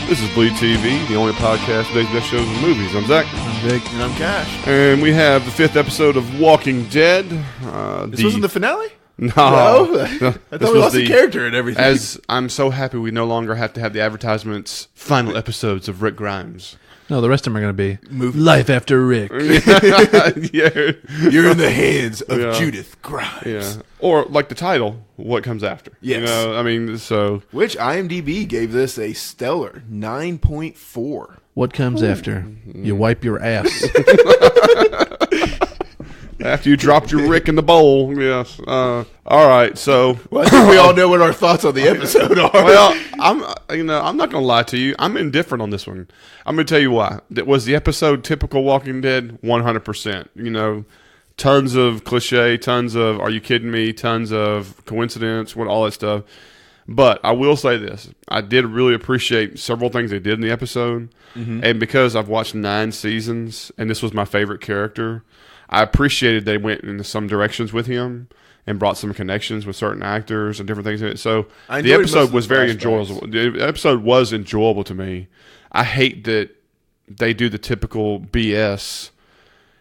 This is BleedTV, the only podcast for today's best shows and movies. I'm Zach. I'm Vic. And I'm Cash. And we have the 5th episode of Walking Dead. This wasn't the finale? No. I thought we lost the character and everything. As I'm so happy we no longer have to have the advertisements, final episodes of Rick Grimes. No, the rest of them are going to be Life After Rick. Yeah. You're in the hands of Judith Grimes. Yeah. Or, like the title, What Comes After. Yes. You know, I mean, so. Which IMDb gave this a stellar 9.4. What comes after? You wipe your ass. After you dropped your Rick in the bowl, yes. All right, so well, I think we all know what our thoughts on the episode are. Well, I'm not gonna lie to you. I'm indifferent on this one. I'm gonna tell you why. Was the episode typical Walking Dead? 100%. You know, tons of cliche, tons of "Are you kidding me?" Tons of coincidence, all that stuff. But I will say this: I did really appreciate several things they did in the episode, and because I've watched 9 seasons, and this was my favorite character. I appreciated they went into some directions with him and brought some connections with certain actors and different things in it. So the episode was very enjoyable. The episode was enjoyable to me. I hate that they do the typical BS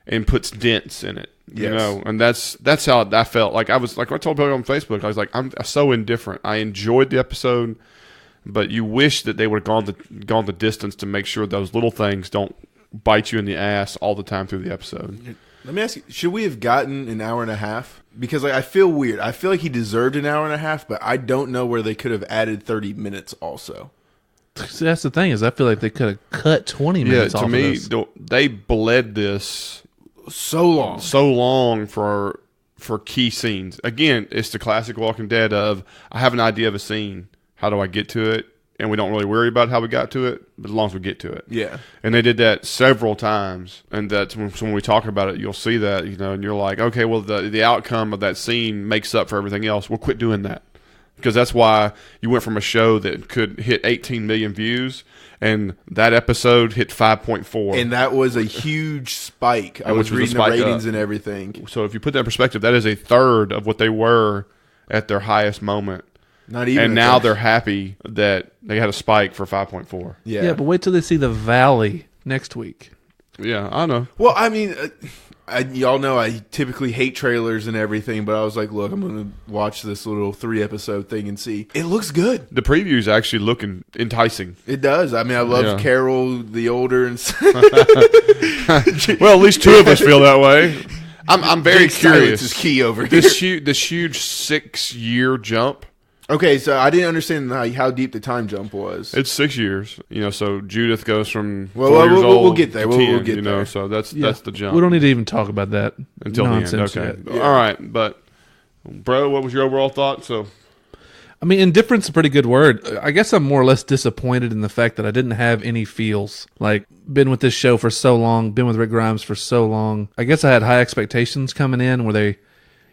and puts dents in it. Yes. You know, and that's how I felt. Like I told people on Facebook, I was like, I'm so indifferent. I enjoyed the episode, but you wish that they would have gone the distance to make sure those little things don't bite you in the ass all the time through the episode. Let me ask you, should we have gotten an hour and a half? Because I feel weird. I feel like he deserved an hour and a half, but I don't know where they could have added 30 minutes also. See, that's the thing is I feel like they could have cut 20 minutes off of this. To me, they bled this so long for key scenes. Again, it's the classic Walking Dead of, I have an idea of a scene. How do I get to it? And we don't really worry about how we got to it, but as long as we get to it. Yeah. And they did that several times. And that's when we talk about it, you'll see that, you know, and you're like, okay, well, the outcome of that scene makes up for everything else. Well, quit doing that. Because that's why you went from a show that could hit 18 million views, and that episode hit 5.4. And that was a huge spike. I was reading the ratings and everything. So if you put that in perspective, that is a third of what they were at their highest moment. Not even. And now they're happy that they had a spike for 5.4. Yeah, but wait till they see the Valley next week. Yeah, I know. Well, I mean, y'all know I typically hate trailers and everything, but I was like, look, I'm going to watch this little 3-episode thing and see. It looks good. The preview's actually looking enticing. It does. I mean, I love Carol, the older, and well, at least 2 of us feel that way. I'm very curious. Silence is key over here. This huge 6-year jump. Okay, so I didn't understand how deep the time jump was. It's 6 years, you know. So Judith goes from 4 years old. We'll get there. To 10, we'll get you know, there. So that's the jump. We don't need to even talk about that until nonsense the end. Okay, yet. All right, but bro, what was your overall thought? So, I mean, indifference is a pretty good word. I guess I'm more or less disappointed in the fact that I didn't have any feels. Like, been with this show for so long, been with Rick Grimes for so long. I guess I had high expectations coming in where they,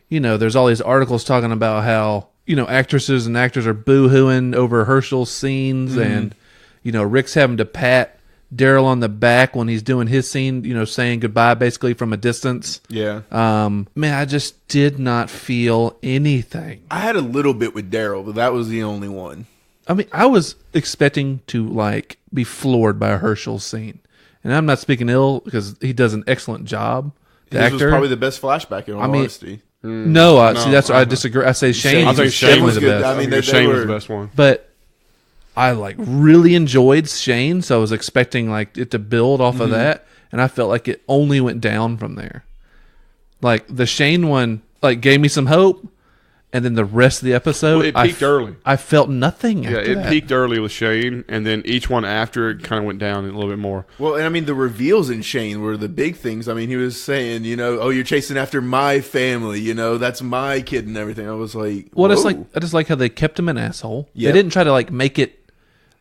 you know, there's all these articles talking about how, you know, actresses and actors are boo-hooing over Herschel's scenes, and, you know, Rick's having to pat Daryl on the back when he's doing his scene, you know, saying goodbye basically from a distance. Yeah. Man, I just did not feel anything. I had a little bit with Daryl, but that was the only one. I mean, I was expecting to, like, be floored by a Herschel's scene. And I'm not speaking ill because he does an excellent job. This was probably the best flashback in all honesty. No, see, that's where I disagree. I say Shane is definitely the best. I mean, Shane was the best one. But I like really enjoyed Shane, so I was expecting like it to build off of that, and I felt like it only went down from there. Like the Shane one, like gave me some hope, and then the rest of the episode, it peaked early. I felt nothing. Yeah, after that. Peaked early with Shane, and then each one after it kind of went down a little bit more. Well, and I mean, the reveals in Shane were the big things. I mean, he was saying, you know, oh, you're chasing after my family, you know, that's my kid and everything. I was like, well, I just like how they kept him an asshole. Yep. They didn't try to like make it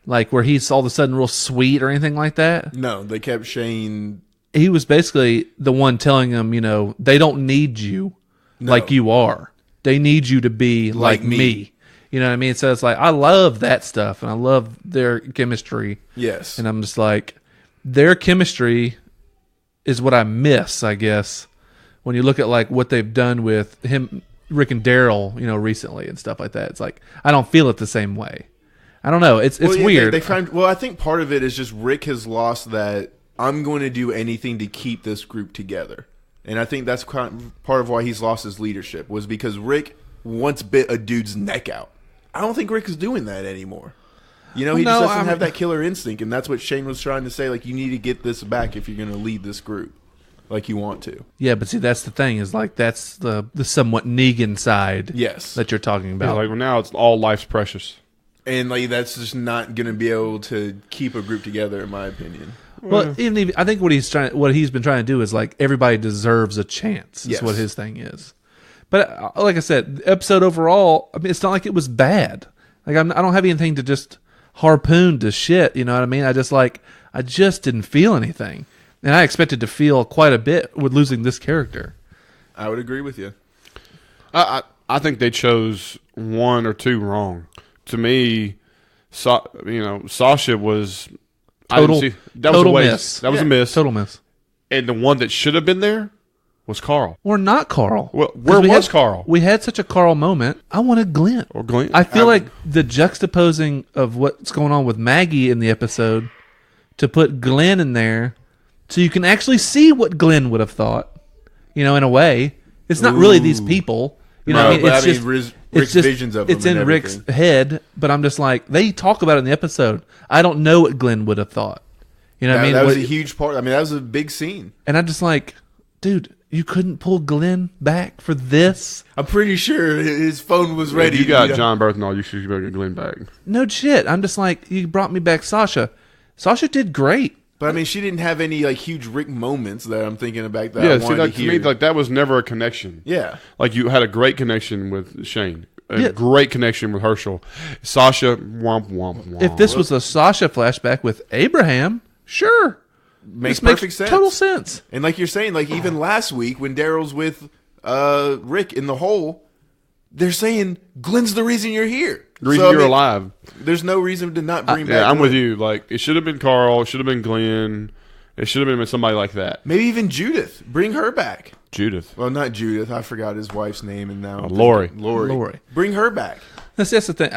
like where he's all of a sudden real sweet or anything like that. No, they kept Shane. He was basically the one telling them, you know, they don't need you like you are. They need you to be like me. You know what I mean? So it's like, I love that stuff, and I love their chemistry. Yes. And I'm just like, their chemistry is what I miss, I guess, when you look at like what they've done with him, Rick and Daryl, you know, recently and stuff like that. It's like, I don't feel it the same way. I don't know. It's weird. I think part of it is just Rick has lost that I'm going to do anything to keep this group together. And I think that's part of why he's lost his leadership, was because Rick once bit a dude's neck out. I don't think Rick is doing that anymore. He just doesn't have that killer instinct, and that's what Shane was trying to say. Like, you need to get this back if you're going to lead this group like you want to. Yeah, but see, that's the thing, is like that's the somewhat Negan side that you're talking about. Yeah, now it's all life's precious. And like that's just not going to be able to keep a group together, in my opinion. Well, even I think what he's been trying to do is like everybody deserves a chance. Is what his thing is. But like I said, the episode overall, I mean, it's not like it was bad. Like I don't have anything to just harpoon to shit. You know what I mean? I just didn't feel anything, and I expected to feel quite a bit with losing this character. I would agree with you. I think they chose one or two wrong. To me, Sasha was total miss. That was a miss. Total miss. And the one that should have been there was Carl. Or not Carl. Well, where was Carl? We had such a Carl moment. I wanted Glenn. Or Glenn. I feel like the juxtaposing of what's going on with Maggie in the episode to put Glenn in there so you can actually see what Glenn would have thought. In a way. It's not really these people. Rick's visions of them. It's in Rick's head, but I'm just like, they talk about it in the episode. I don't know what Glenn would have thought. You know what I mean? That was a huge part. I mean, that was a big scene. And I'm just like, dude, you couldn't pull Glenn back for this? I'm pretty sure his phone was ready. You got John Berthenol. You should get Glenn back. No shit. I'm just like, you brought me back Sasha. Sasha did great. But I mean, she didn't have any like huge Rick moments that I'm thinking about. That to me, like that was never a connection. Yeah, like you had a great connection with Shane, great connection with Herschel, Sasha. Womp womp womp. If this was a Sasha flashback with Abraham, sure, makes perfect sense, total sense. And like you're saying, like even last week when Daryl's with Rick in the hole, they're saying Glenn's the reason you're here. The reason you're alive. There's no reason to not bring back. Yeah, I'm Glenn. with you. Like it should have been Carl. It should have been Glenn. It should have been somebody like that. Maybe even Judith. Bring her back. Judith. Well, not Judith. I forgot his wife's name, and now Lori. Bring her back. That's the thing.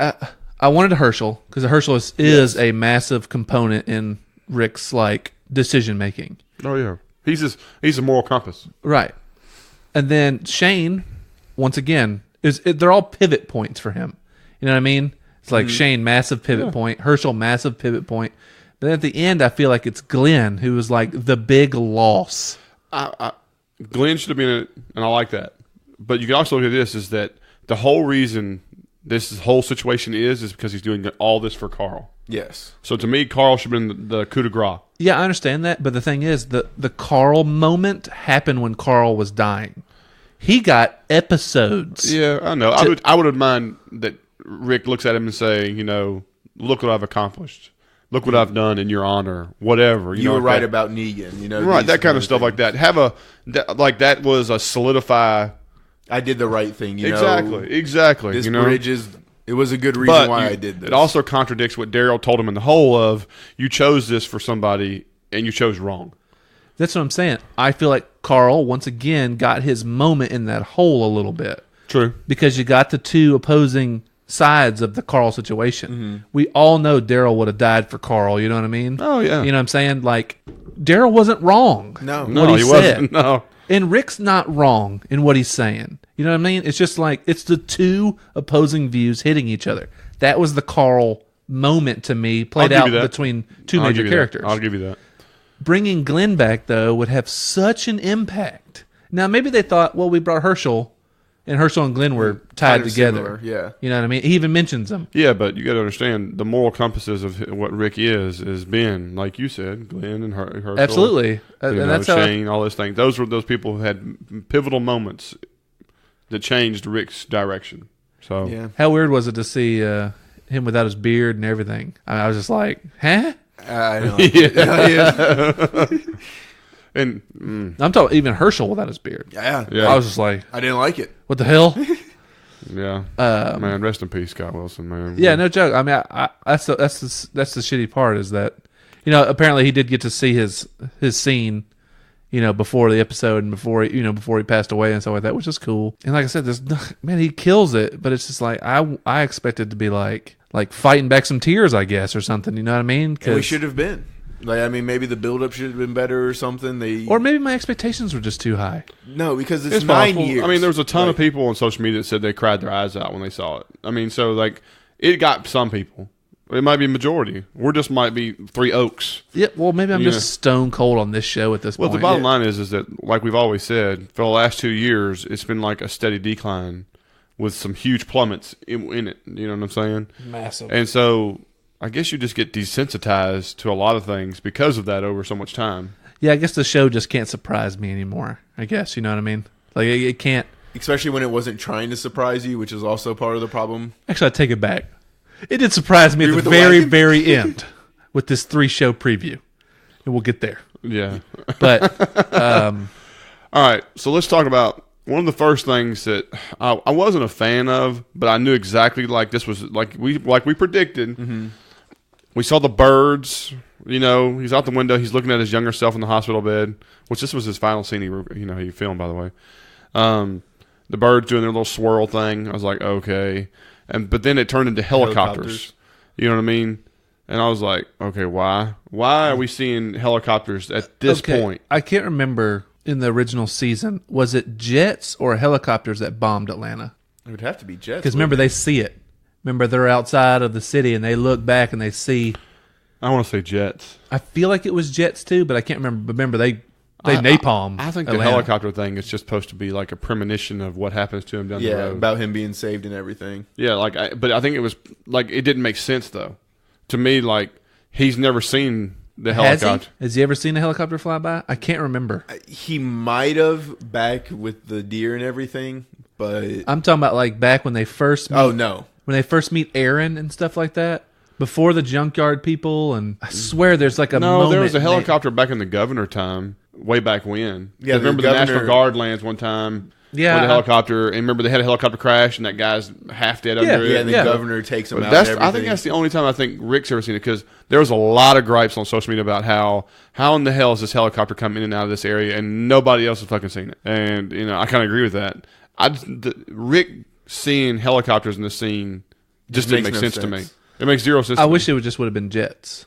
I wanted a Herschel because Herschel is a massive component in Rick's like decision making. Oh yeah, he's a moral compass. Right, and then Shane, once again, they're all pivot points for him. You know what I mean? It's like Shane, massive pivot point. Herschel, massive pivot point. But then at the end, I feel like it's Glenn who was like the big loss. Glenn should have been in it, and I like that. But you can also look at this, is that the whole reason this whole situation is because he's doing all this for Carl. Yes. So to me, Carl should have been the coup de grace. Yeah, I understand that. But the thing is, the Carl moment happened when Carl was dying. He got episodes. Yeah, I know. I would mind that Rick looks at him and say, look what I've accomplished. Look what I've done in your honor. Whatever. You were right about Negan. Right, that kind of stuff like that. That was a solidify. I did the right thing. Exactly. This bridge it was a good reason why I did this. It also contradicts what Daryl told him in the hole of, you chose this for somebody and you chose wrong. That's what I'm saying. I feel like Carl, once again, got his moment in that hole a little bit. True. Because you got the two opposing sides of the Carl situation. Mm-hmm. We all know Daryl would have died for Carl, you know what I mean? Oh, yeah. You know what I'm saying? Like, Daryl wasn't wrong. No, he wasn't. No. And Rick's not wrong in what he's saying. You know what I mean? It's just like, it's the two opposing views hitting each other. That was the Carl moment to me, played out between two major characters. I'll give you that. Bringing Glenn back, though, would have such an impact. Now, maybe they thought, well, we brought Herschel, and Herschel and Glenn were tied together. Similar, yeah. You know what I mean? He even mentions them. Yeah, but you got to understand, the moral compasses of what Rick is Ben, like you said, Glenn and Herschel. Absolutely. And that's Shane, all those things. Those were those people who had pivotal moments that changed Rick's direction. So, yeah. How weird was it to see him without his beard and everything? I was just like, huh? I know. And I'm talking even Herschel without his beard. Yeah. I was just like, I didn't like it. What the hell? Yeah. Man, rest in peace, Scott Wilson, man. Yeah, no joke. I mean, that's the shitty part is that, apparently he did get to see his scene, before the episode and before he passed away and stuff like that, which is cool. And like I said, he kills it, but it's just like I expected to be like like fighting back some tears, I guess, or something. You know what I mean? And we should have been. Like, I mean, maybe the build-up should have been better or something. Or maybe my expectations were just too high. No, because it's 9 possible. years. I mean, there was a ton of people on social media that said they cried their eyes out when they saw it. I mean, so like it got some people. It might be a majority. We're just might be 3 Oaks. Yeah, well, maybe I'm just stone cold on this show at this point. Well, the bottom line is that, like we've always said, for the last 2 years, it's been like a steady decline with some huge plummets in it. You know what I'm saying? Massive. And so I guess you just get desensitized to a lot of things because of that over so much time. Yeah, I guess the show just can't surprise me anymore. I guess, you know what I mean? Like, it can't. Especially when it wasn't trying to surprise you, which is also part of the problem. Actually, I take it back. It did surprise me at the very, very end with this 3-show preview. And we'll get there. Yeah. But, all right, so let's talk about one of the first things that I wasn't a fan of, but I knew exactly like this was like we predicted. Mm-hmm. We saw the birds. You know, he's out the window. He's looking at his younger self in the hospital bed, which this was his final scene. He filmed, by the way. The birds doing their little swirl thing. I was like, okay. But then it turned into helicopters. You know what I mean? And I was like, okay, why? Why are we seeing helicopters at this point? I can't remember in the original season. Was it jets or helicopters that bombed Atlanta? It would have to be jets. Because remember, they see it. Remember, they're outside of the city and they look back and they see. I want to say jets. I feel like it was jets too, but I can't remember. But remember, they napalm. I think Atlanta. the helicopter thing is just supposed to be like a premonition of what happens to him down the road. About him being saved and everything. Yeah, but I think it was like it didn't make sense though. To me, like he's never seen the helicopter. Has he ever seen a helicopter fly by? I can't remember. He might have back with the deer and everything, but I'm talking about like back when they first. When they first meet Aaron and stuff like that. Before the junkyard people, and I swear there's like a moment. There was a helicopter back in the governor time, way back when. Yeah, remember the National Guard lands one time. Yeah, with a helicopter, and remember they had a helicopter crash, and that guy's half dead under it. Yeah, and the governor takes him out. I think that's the only time I think Rick's ever seen it, because there was a lot of gripes on social media about how in the hell is this helicopter coming in and out of this area, and nobody else has fucking seen it. And I kind of agree with that. Rick seeing helicopters in the scene just didn't make sense to me. It makes zero sense. I wish it would have been jets.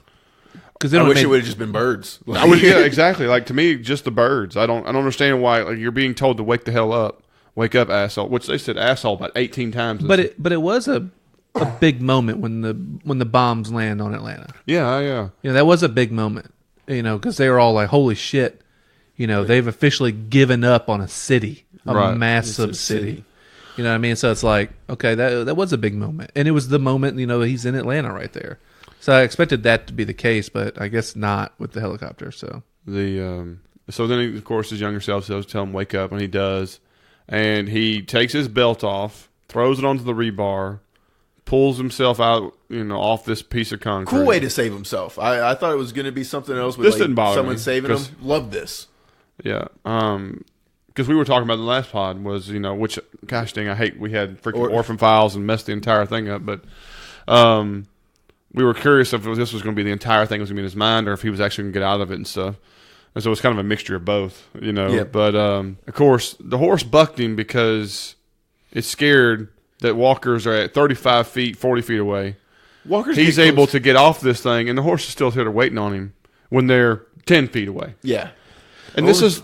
Because I wish it would have just been birds. Yeah, exactly. Like to me, just the birds. I don't understand why. Like you're being told to wake the hell up, wake up, asshole. Which they said asshole about 18 times. But it was a big moment when the bombs land on Atlanta. Yeah. That was a big moment. Because they were all like, holy shit. They've officially given up on a city, massive city. You know what I mean? So it's like, okay, that was a big moment. And it was the moment, he's in Atlanta right there. So I expected that to be the case, but I guess not with the helicopter. So so then, of course, his younger self says, tell him wake up, and he does. And he takes his belt off, throws it onto the rebar, pulls himself out, off this piece of concrete. Cool way to save himself. I thought it was going to be something else with this didn't bother someone me, saving him. Love this. Yeah. Because we were talking about in the last pod was, which, gosh dang, I hate we had freaking orphan files and messed the entire thing up. But we were curious if this was going to be the entire thing was going to be in his mind or if he was actually going to get out of it and stuff. And so it was kind of a mixture of both, Yep. But, of course, the horse bucked him because it's scared that walkers are at 35 feet, 40 feet away. He's able to get off this thing, and the horse is still here waiting on him when they're 10 feet away. Yeah. And this is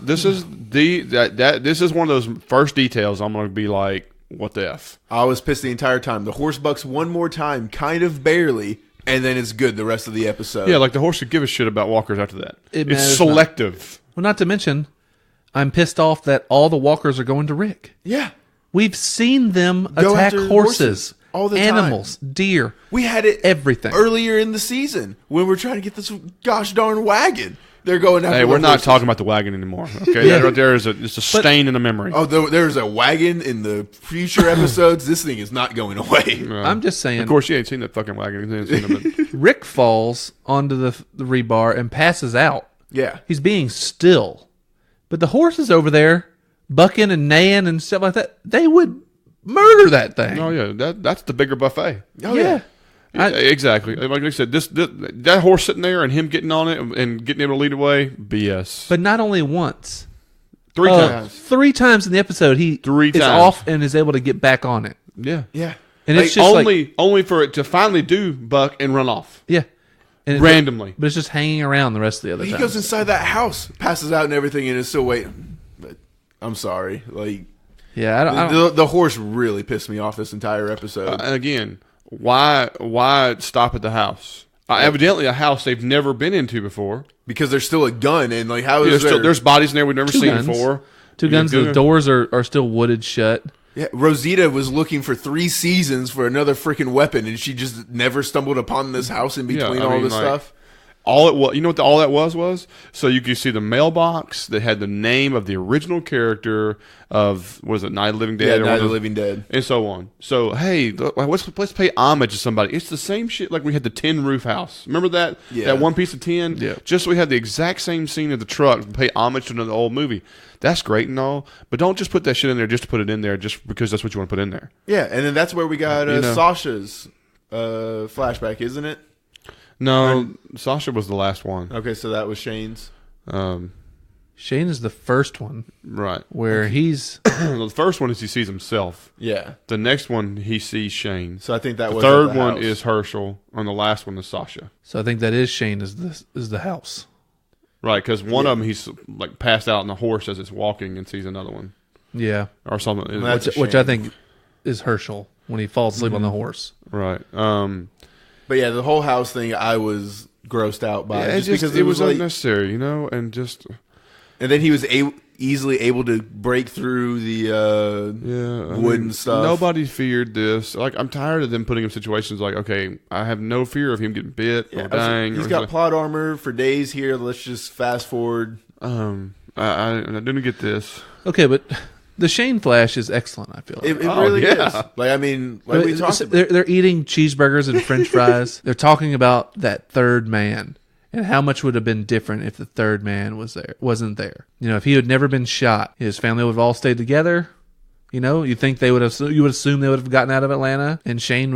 one of those first details I'm going to be like, what the F? I was pissed the entire time. The horse bucks one more time, kind of barely, and then it's good the rest of the episode. Yeah, like the horse should give a shit about walkers after that. It's selective. Well, not to mention, I'm pissed off that all the walkers are going to Rick. Yeah. We've seen them Go attack after horses, all the animals, time. deer. We had it everything earlier in the season when we're trying to get this gosh darn wagon. They're going after. Hey, we're not horses. talking about the wagon anymore. Okay, that right there is it's a stain in the memory. Oh, there's a wagon in the future episodes. This thing is not going away. I'm just saying. Of course, you ain't seen that fucking wagon. You ain't seen it, Rick falls onto the rebar and passes out. Yeah, he's being still, but the horses over there bucking and neighing and stuff like that. They would murder that thing. Oh yeah, that's the bigger buffet. Oh yeah. Exactly. Like I said, that horse sitting there and him getting on it and getting able to lead away, BS. But not only once. 3 times. 3 times in the episode, he is off and is able to get back on it. Yeah. Yeah. And it's just only for it to finally do buck and run off. Yeah. And Randomly. But it's just hanging around the rest of the other He time. goes inside that house, passes out and everything, and is still waiting. But I'm sorry. Like, yeah, I don't the horse really pissed me off this entire episode. Again, why stop at the house? Evidently, a house they've never been into before. Because there's still a gun, and like, how is there? There's bodies in there we've never seen before. Two guns. The doors are still wooded shut. Yeah, Rosita was looking for 3 seasons for another freaking weapon, and she just never stumbled upon this house in between all this stuff. All it was, you know what all that was? So you could see the mailbox that had the name of the original character of, was it Night of the Living Dead? Yeah, Night of the Living Dead. And so on. So, hey, let's pay homage to somebody. It's the same shit like we had the tin roof house. Remember that? Yeah. That one piece of tin? Yeah. Just so we had the exact same scene of the truck, pay homage to another old movie. That's great and all, but don't just put that shit in there just to put it in there just because that's what you want to put in there. Yeah, and then that's where we got Sasha's flashback, isn't it? No, Sasha was the last one. Okay, so that was Shane's. Shane is the first one. Right. Where he's... The first one is he sees himself. Yeah. The next one, he sees Shane. So I think that the was third the one house. is Herschel, and the last one is Sasha. So I think that is Shane is the house. Right, because one of them, he's like passed out on the horse as it's walking and sees another one. Yeah. Or something. Which I think is Herschel when he falls asleep on the horse. Right. But yeah, the whole house thing, I was grossed out by. Yeah, because it was like, unnecessary, you know, and just... And then he was easily able to break through the wood and stuff. Nobody feared this. Like, I'm tired of them putting him in situations like, okay, I have no fear of him getting bit or dying. He's got plot armor for days here. Let's just fast forward. I didn't get this. Okay, but the Shane flash is excellent, I feel like. It really is. Like, I mean, like we talked about. They're eating cheeseburgers and french fries. They're talking about that third man. And how much would have been different if the third man wasn't there? You know, if he had never been shot, his family would have all stayed together. You know, you think you would assume they would have gotten out of Atlanta, and Shane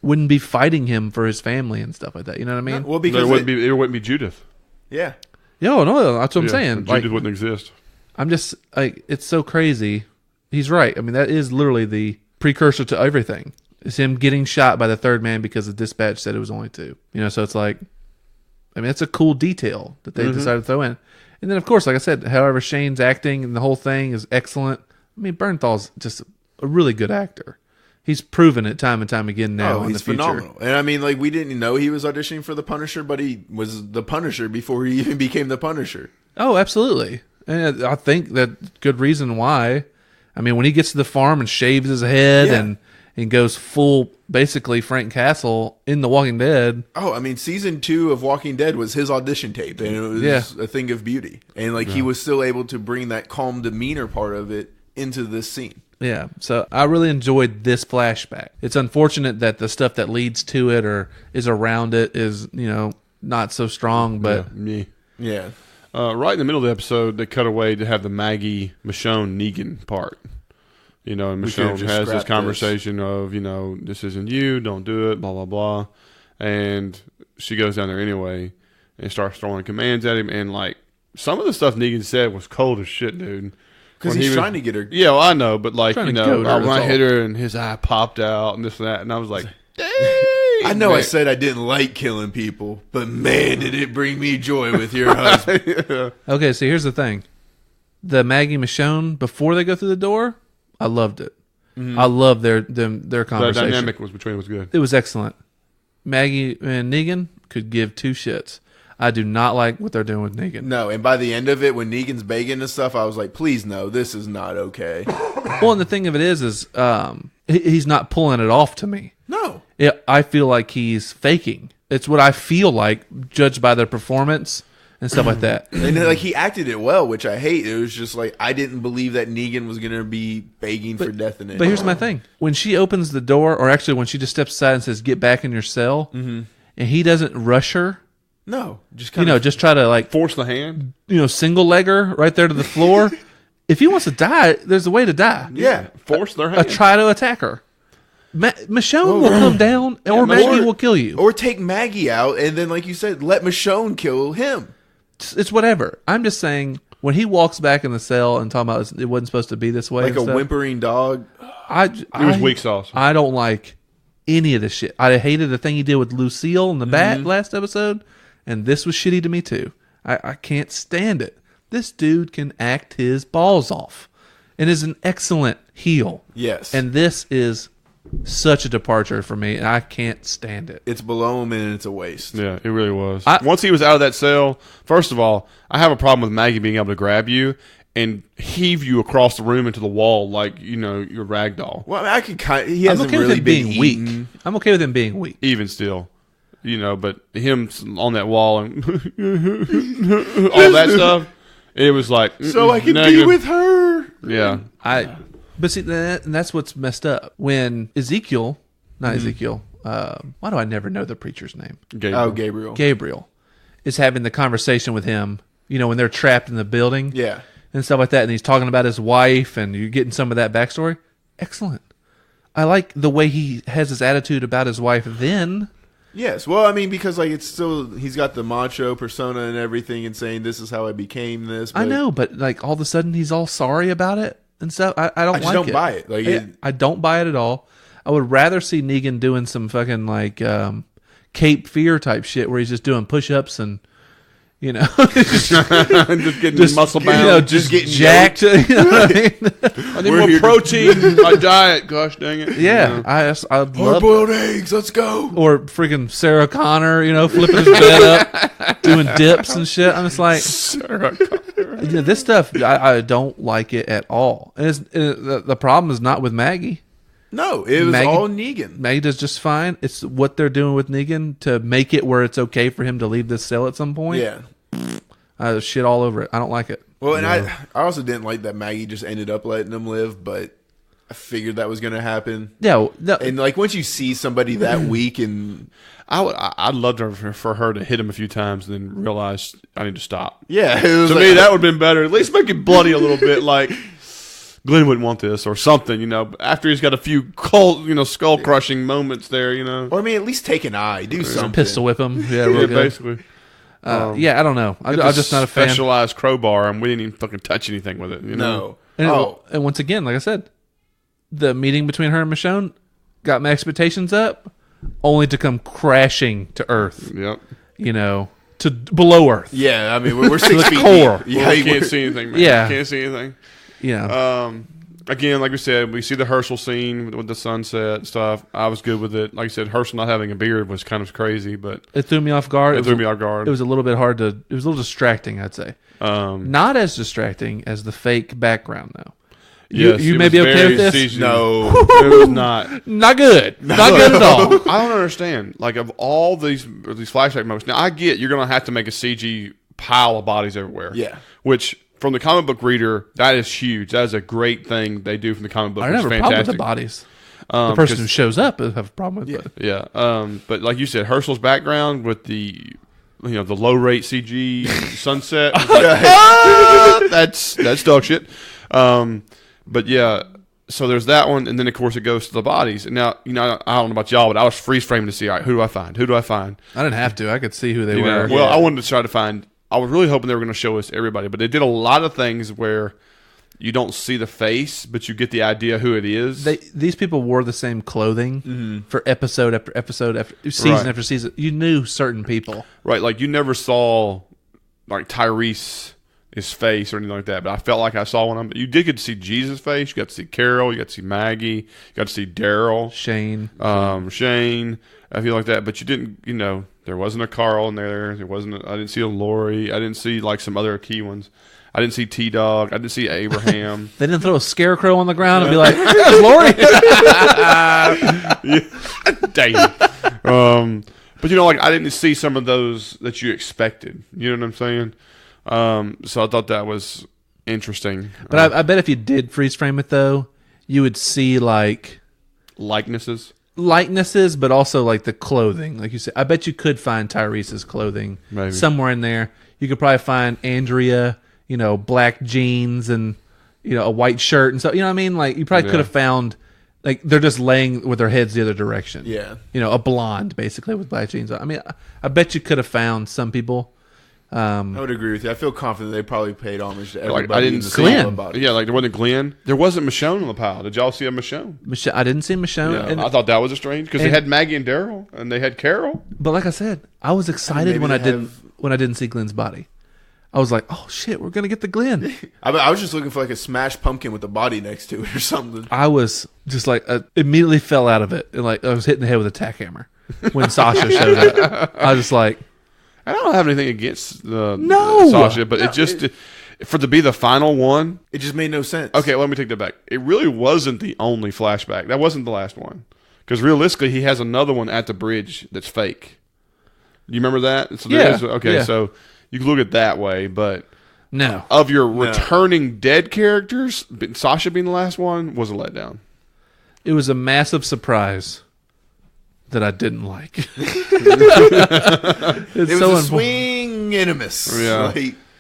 wouldn't be fighting him for his family and stuff like that. You know what I mean? Well, because there wouldn't be Judith. Yeah. No, that's what I'm saying. Judith wouldn't exist. I'm just like, it's so crazy. He's right. I mean, that is literally the precursor to everything. It's him getting shot by the third man because the dispatch said it was only 2. You know, so it's like, I mean, it's a cool detail that they decided to throw in. And then, of course, like I said, however, Shane's acting and the whole thing is excellent. I mean, Bernthal's just a really good actor. He's proven it time and time again now in the future. He's phenomenal. And I mean, like, we didn't know he was auditioning for the Punisher, but he was the Punisher before he even became the Punisher. Oh, absolutely. And I think that good reason why. I mean, when he gets to the farm and shaves his head and goes full, basically, Frank Castle in The Walking Dead. Oh, I mean, season 2 of Walking Dead was his audition tape, and it was a thing of beauty. And, like, he was still able to bring that calm demeanor part of it into this scene. Yeah, so I really enjoyed this flashback. It's unfortunate that the stuff that leads to it or is around it is, you know, not so strong, but... Yeah. Right in the middle of the episode, they cut away to have the Maggie Michonne Negan part. You know, and Michonne has this conversation of, you know, this isn't you, don't do it, blah, blah, blah. And she goes down there anyway and starts throwing commands at him. And, like, some of the stuff Negan said was cold as shit, dude. Because he's trying to get her. Yeah, well, I know, but, like, you know, when I hit her and his eye popped out and this and that. And I was like, dang. I know I said I didn't like killing people, but, man, did it bring me joy with your husband. Okay, so here's the thing. The Maggie Michonne, before they go through the door... I loved it. I love their conversation. The dynamic between was good. It was excellent. Maggie and Negan could give 2 shits. I do not like what they're doing with Negan. No, and by the end of it, when Negan's begging and stuff, I was like, please no, this is not okay. Well, and the thing of it is he's not pulling it off to me. No. I feel like he's faking. It's what I feel like, judged by their performance and stuff like that. And like he acted it well, which I hate. It was just like I didn't believe that Negan was gonna be begging for death in it. But here's my thing: when she opens the door, or actually when she just steps aside and says, "Get back in your cell," and he doesn't rush her. No, just kind of just try to like force the hand. Single leg her right there to the floor. If he wants to die, there's a way to die. Yeah, force their hand. Try to attack her. Michonne will come down, or Maggie will kill you. Or take Maggie out, and then, like you said, let Michonne kill him. It's whatever. I'm just saying, when he walks back in the cell and talking about it wasn't supposed to be this way, like a whimpering dog. It was weak sauce. I don't like any of this shit. I hated the thing he did with Lucille and the bat last episode, and this was shitty to me too. I can't stand it. This dude can act his balls off and is an excellent heel. Yes. And this is such a departure for me, and I can't stand it. It's below him, and it's a waste. Yeah, it really was. Once he was out of that cell, first of all, I have a problem with Maggie being able to grab you and heave you across the room into the wall like, you're a rag doll. Well, I could he hasn't okay with really him been being weak. eaten. I'm okay with him being weak. Even still. But him on that wall and all that stuff, it was like, So I can negative. be with her. Yeah. But see, that's what's messed up. When Ezekiel, not Ezekiel, why do I never know the preacher's name? Gabriel. Gabriel is having the conversation with him, when they're trapped in the building. Yeah. And stuff like that. And he's talking about his wife, and you're getting some of that backstory. Excellent. I like the way he has his attitude about his wife then. Yes. Well, I mean, because it's still, he's got the macho persona and everything and saying this is how I became this. But I know, but all of a sudden he's all sorry about it and stuff. I don't just don't buy it. I don't buy it at all. I would rather see Negan doing some fucking Cape Fear type shit where he's just doing push-ups and just getting muscle bound, just getting jacked. You know what I mean? I need more protein in my diet. Gosh dang it! Yeah, I love hard-boiled eggs. Let's go. Or freaking Sarah Connor, flipping his bed up, doing dips and shit. I'm just like, Sarah Connor. This stuff. I don't like it at all. And the problem is not with Maggie. No, it was all Negan. Maggie does just fine. It's what they're doing with Negan to make it where it's okay for him to leave this cell at some point. Yeah. Shit all over it. I don't like it. Well, and I also didn't like that Maggie just ended up letting him live, but I figured that was going to happen. Yeah. No, and once you see somebody that weak, and I'd love for her to hit him a few times and then realize I need to stop. Yeah. To me, that would have been better. At least make it bloody a little bit, like Glenn wouldn't want this or something, after he's got a few skull crushing moments there, Or I mean, at least take an eye, do something. Pistol whip him. Yeah, real good. Basically. I don't know. I'm just not a fan. Specialized crowbar, and we didn't even fucking touch anything with it. No. And once again, like I said, the meeting between her and Michonne got my expectations up, only to come crashing to Earth. Yep. To below Earth. Yeah, I mean, we're 6 feet core. deep. Yeah, you can't see anything, man. Yeah. You can't see anything. Yeah. Again, like we said, we see the Herschel scene with the sunset stuff. I was good with it. Like I said, Herschel not having a beard was kind of crazy, but it threw me off guard. It threw me off guard. It was a little bit hard to. It was a little distracting, I'd say. Not as distracting as the fake background, though. Yes, you may be okay with this. CG. No, it was not. Not good. Not good at all. I don't understand. Like, of all these flashback moments, now I get you're going to have to make a CG pile of bodies everywhere. Yeah. Which, from the comic book reader, that is huge. That is a great thing they do from the comic book. I don't have a problem with the bodies. The person who shows up I have a problem with it. Yeah. But like you said, Herschel's background with the the low rate CG sunset. That's dog shit. But yeah, so there's that one, and then of course it goes to the bodies. And now, I don't know about y'all, but I was freeze framing to see, all right, who do I find? Who do I find? I didn't have to. I could see who they were. Well, I wanted to try to find. I was really hoping they were going to show us everybody, but they did a lot of things where you don't see the face, but you get the idea who it is. These people wore the same clothing for episode after episode after season after season. You knew certain people, right? Like you never saw like Tyrese. His face or anything like that, but I felt like I saw one of them. You did get to see Jesus' face. You got to see Carol. You got to see Maggie. You got to see Daryl, Shane, I feel like that, but you didn't. There wasn't a Carl in there. There wasn't. I didn't see a Lori. I didn't see like some other key ones. I didn't see T-Dog. I didn't see Abraham. They didn't throw a scarecrow on the ground and be like, "There's Lori." Dang. But like I didn't see some of those that you expected. You know what I'm saying? So I thought that was interesting. But I bet if you did freeze frame it though, you would see like likenesses, but also like the clothing. Like you said, I bet you could find Tyrese's clothing somewhere in there. You could probably find Andrea, black jeans and a white shirt and so you know what I mean. Like you probably could have found like they're just laying with their heads the other direction. Yeah, a blonde basically with black jeans. I mean, I bet you could have found some people. I would agree with you. I feel confident they probably paid homage to everybody. I didn't in the see Silva Glenn. body. Yeah, like there wasn't Glenn. There wasn't Michonne on the pile. Did y'all see a Michonne? I didn't see Michonne. Yeah, and, I thought that was a strange because they and- had Maggie and Daryl, and they had Carol. but like I said, I was excited Maybe when I they didn't see Glenn's body. I was like, oh shit, we're gonna get the Glenn. I was just looking for like a smashed pumpkin with a body next to it or something. I was just like immediately fell out of it, and like I was hitting the head with a tack hammer when Sasha showed up. I was just like, I don't have anything against No! Sasha, but it just for to be the final one. It just made no sense. Okay, let me take that back. It really wasn't the only flashback. That wasn't the last one because realistically, he has another one at the bridge that's fake. Do you remember that? So Yeah. Okay, Yeah. so you can look at it that way, but no. of your returning dead characters, Sasha being the last one was a letdown. It was a massive surprise that I didn't like. It was so a swing animus. Yeah.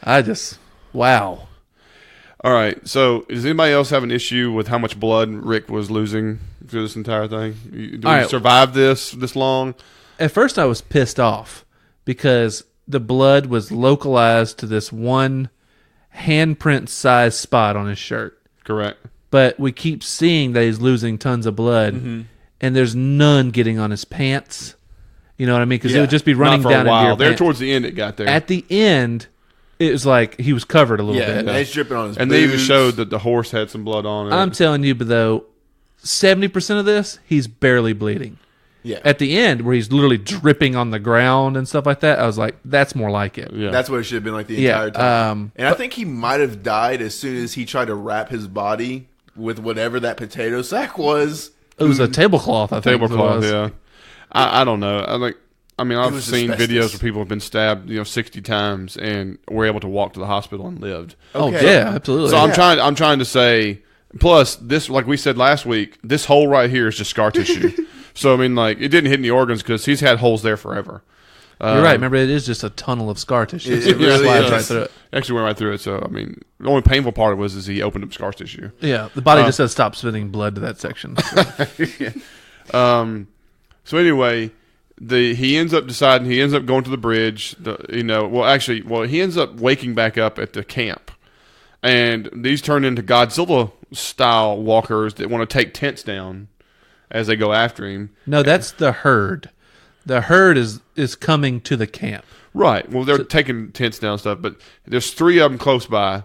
I just wow. All right, so does anybody else have an issue with how much blood Rick was losing through this entire thing? Do we survive this long? At first, I was pissed off because the blood was localized to this one handprint size spot on his shirt. Correct. But we keep seeing that he's losing tons of blood, and there's none getting on his pants. You know what I mean? Because it would just be running Not for down a while. into your There pants. towards the end, it got there. At the end, it was like he was covered a little Yeah, bit. and it's dripping on his and they even boots. showed that the horse had some blood on it. I'm telling you, but though, 70% of this, he's barely bleeding. Yeah. At the end, where he's literally dripping on the ground and stuff like that, I was like, that's more like it. Yeah. That's what it should have been like the Yeah, entire time. and I think he might have died as soon as he tried to wrap his body with whatever that potato sack was. It was a tablecloth, I think. tablecloth. it was. Yeah, I don't know. I've was seen asbestos. videos where people have been stabbed, 60 times, and were able to walk to the hospital and lived. Oh, Okay. yeah, absolutely. So I'm trying to say. Plus, this, like we said last week, this hole right here is just scar tissue. So I mean, like, it didn't hit any organs because he's had holes there forever. You're right. Remember, it is just a tunnel of scar tissue. It It really slides is. right through it. Actually went right through it. So I mean, the only painful part of it was he opened up scar tissue. Yeah, the body just says stop spitting blood to that section. So anyway, he ends up deciding he ends up going to the bridge. He ends up waking back up at the camp, and these turn into Godzilla style walkers that want to take tents down as they go after him. No, that's the herd. The herd is coming to the camp. Right. Well, they're taking tents down and stuff, but there's 3 of them close by,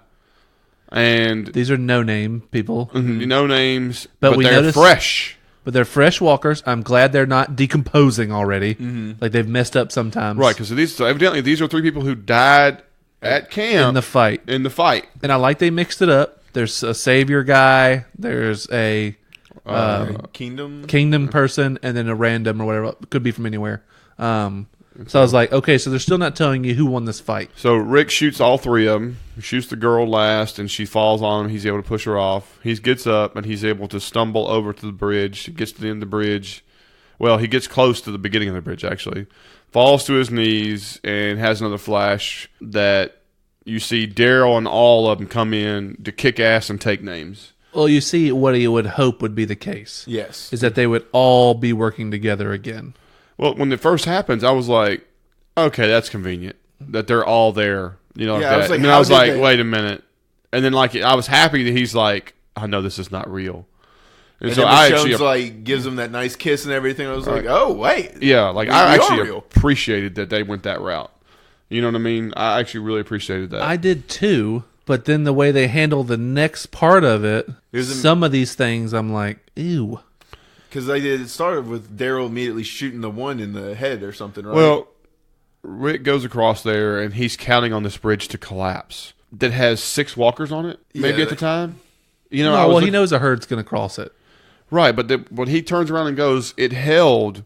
and These are no-name people, no names, But but we they're noticed- fresh. but they're fresh walkers. I'm glad they're not decomposing already. Like they've messed up sometimes. Right, because evidently these are 3 people who died at camp In the fight. In the fight. And I like they mixed it up. There's a savior guy. There's a Kingdom. kingdom person, and then a random or whatever. Could be from anywhere. So I was like, okay, so they're still not telling you who won this fight. So Rick shoots all 3 of them. He shoots the girl last, and she falls on him. He's able to push her off. He gets up, and he's able to stumble over to the bridge. He gets to the end of the bridge. Well, he gets close to the beginning of the bridge, actually. Falls to his knees, and has another flash that you see Daryl and all of them come in to kick ass and take names. Well, you see, what you would hope would be the case Yes. is that they would all be working together again. Well, when it first happens, I was like, okay, that's convenient that they're all there. Like Yeah, that. I was like, and then how I was did like, they- wait a minute. And then, like, I was happy that he's like, I know this is not real. And so then I Michonne's actually, like gives him that nice kiss and everything. I was like, oh wait, yeah, like we I are actually real. appreciated that they went that route. You know what I mean? I actually really appreciated that. I did too, but then the way they handle the next part of it, some of these things I'm like, ew. Because it started with Daryl immediately shooting the one in the head or something, right? Well, Rick goes across there, and he's counting on this bridge to collapse that has 6 walkers on it, maybe Yeah, at the time. I No, was well, he looking- knows a herd's going to cross it. Right, but when he turns around and goes, it held.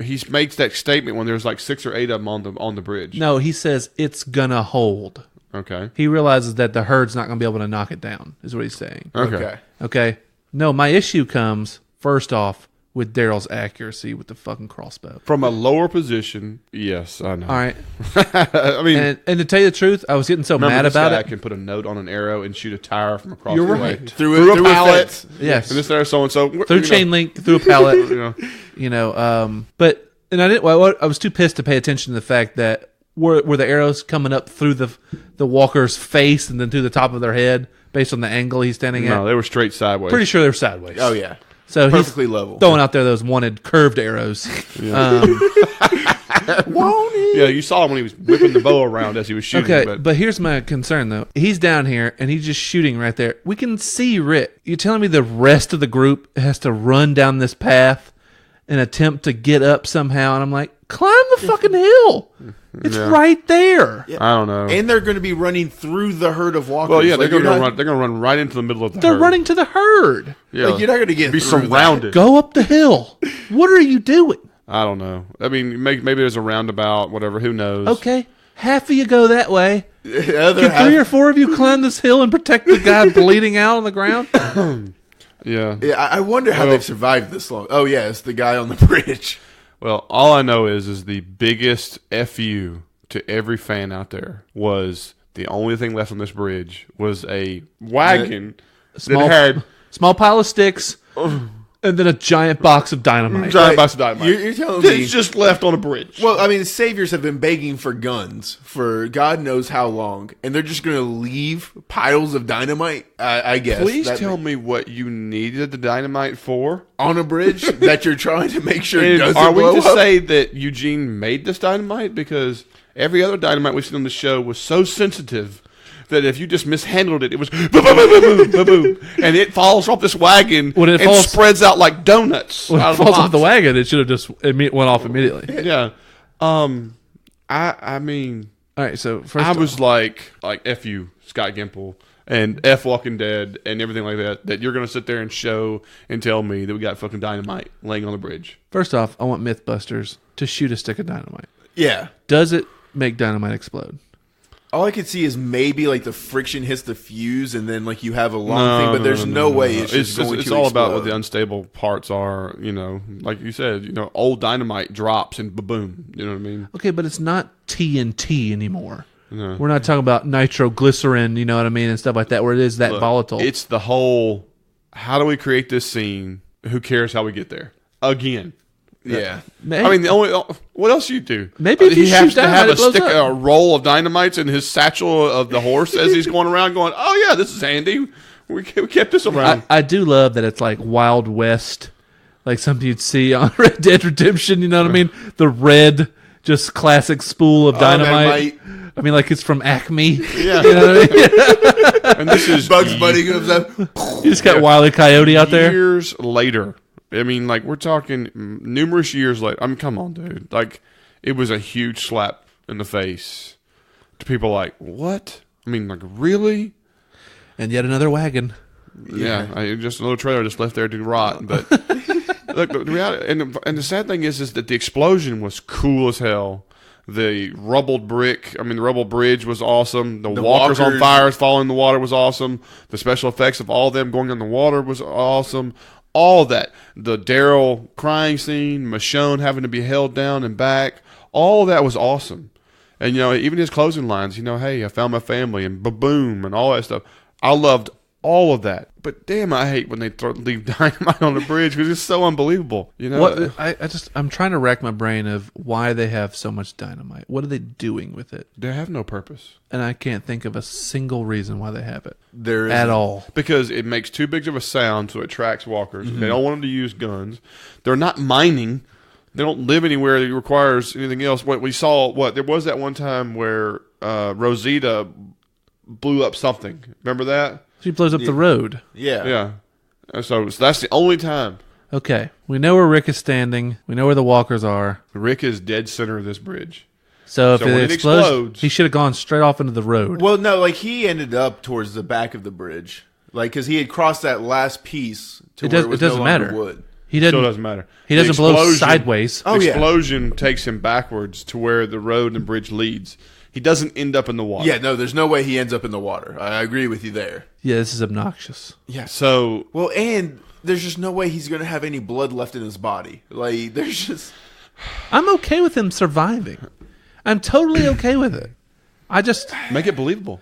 He makes that statement when there's like 6 or 8 of them on the bridge. No, he says it's going to hold. Okay. He realizes that the herd's not going to be able to knock it down, is what he's saying. Okay. Okay. No, my issue comes, first off, with Daryl's accuracy with the fucking crossbow. From a lower position, yes, I know. All right. I mean, And to tell you the truth, I was getting so remember mad this about guy it. can put a note on an arrow and shoot a tire from across You're the right. way. through a pallet. fence. Yes. And this there, so and so. Through chain link, through a pallet. You know. But, and I didn't, well, I was too pissed to pay attention to the fact that were the arrows coming up through the walker's face and then through the top of their head based on the angle he's standing at? No, they were straight sideways. Pretty sure they were sideways. Oh yeah. So Perfectly he's level. throwing out there those wanted curved arrows. Yeah, you saw him when he was whipping the bow around as he was shooting. Okay, but here's my concern, though. He's down here, and he's just shooting right there. We can see Rick. You're telling me the rest of the group has to run down this path and attempt to get up somehow? And I'm like, climb the fucking hill. It's right there. Yeah. I don't know. And they're going to be running through the herd of walkers. Well, yeah, they're Like, going to run. They're going to run right into the middle of the They're herd. running to the herd. Yeah, Like, you're not going to get be through surrounded. Go up the hill. What are you doing? I don't know. I mean, maybe there's a roundabout, whatever. Who knows? Okay, half of you go that way. The other Can half, 3 or 4 of you climb this hill and protect the guy bleeding out on the ground? Yeah. yeah, I wonder how they've survived this long. Oh yeah, it's the guy on the bridge. Well, all I know is the biggest FU to every fan out there was the only thing left on this bridge was a wagon Small, that had small pile of sticks, and then a giant box of dynamite. giant box of dynamite. You're telling me? It's just left on a bridge. Well, I mean, the saviors have been begging for guns for God knows how long, and they're just going to leave piles of dynamite. I guess. Please tell me what you needed the dynamite for. On a bridge that you're trying to make sure And doesn't are we blow to up? say that Eugene made this dynamite? Because every other dynamite we've seen on the show was so sensitive that if you just mishandled it, it was boom, boom, boom, boom, boom, boom, boom, and it falls off this wagon When it and falls- spreads out like donuts. When out it of the falls off box. the wagon, it should have just went off immediately. Yeah. I mean, All right, so first I was like F you, Scott Gimple, and F Walking Dead, and everything like that, that you're going to sit there and show and tell me that we got fucking dynamite laying on the bridge. first off, I want Mythbusters to shoot a stick of dynamite. Yeah. Does it make dynamite explode? All I could see is maybe like the friction hits the fuse, and then like you have a long thing, but there's no way it's just going it's to all about what explode. the unstable parts are. You know, like you said, old dynamite drops and boom. You know what I mean? Okay, but it's not TNT anymore. No. We're not talking about nitroglycerin, you know what I mean, and stuff like that, where it is that Look, volatile. It's the whole. How do we create this scene? Who cares how we get there? Again. Yeah. Maybe, I mean, the only what else you do? Maybe if you he has shoot to have dynamite, a it blows stick, up. a roll of dynamites in his satchel of the horse as he's going around, going, "Oh yeah, this is handy. We kept this around." I do love that it's like Wild West, like something you'd see on Red Dead Redemption, you know what I mean? The red, just classic spool of dynamite. I mean, like it's from Acme. Yeah. You know what I mean? And this is Bugs Bunny comes up. You just got Wile E. Coyote out there. years later. I mean, like we're talking numerous years later. I mean, come on, dude. Like it was a huge slap in the face to people. Like what? I mean, like really? And yet another wagon. Yeah, just a little trailer just left there to rot. But look, the reality and the sad thing is that the explosion was cool as hell. The rubbled brick, I mean, the rubble bridge was awesome. The walkers on fire falling in the water was awesome. The special effects of all of them going in the water was awesome. All that. The Daryl crying scene, Michonne having to be held down and back, all of that was awesome. And, even his closing lines, hey, I found my family and ba-boom and all that stuff. I loved all of that. But damn, I hate when they leave dynamite on the bridge because it's so unbelievable. What I'm trying to rack my brain of why they have so much dynamite. What are they doing with it? They have no purpose. And I can't think of a single reason why they have it There is at all. Because it makes too big of a sound, so it attracts walkers. They don't want them to use guns. They're not mining. They don't live anywhere that requires anything else. What we saw, there was that one time where Rosita blew up something. Remember that? She blows up the road. Yeah. Yeah. And so that's the only time. Okay, we know where Rick is standing. We know where the walkers are. Rick is dead center of this bridge. So if So when it it explodes, explodes- he should have gone straight off into the road. Well, no, like he ended up towards the back of the bridge, like because he had crossed that last piece to It where does- it was it doesn't no longer matter. wood. He Still doesn't. doesn't matter. He The doesn't blow explosion- sideways. Oh, the yeah. explosion takes him backwards to where the road and bridge leads. He doesn't end up in the water. Yeah, no, there's no way he ends up in the water. I agree with you there. Yeah, this is obnoxious. Yeah. So Well, and there's just no way he's going to have any blood left in his body. Like, there's just... I'm okay with him surviving. I'm totally okay with it. I just make it believable.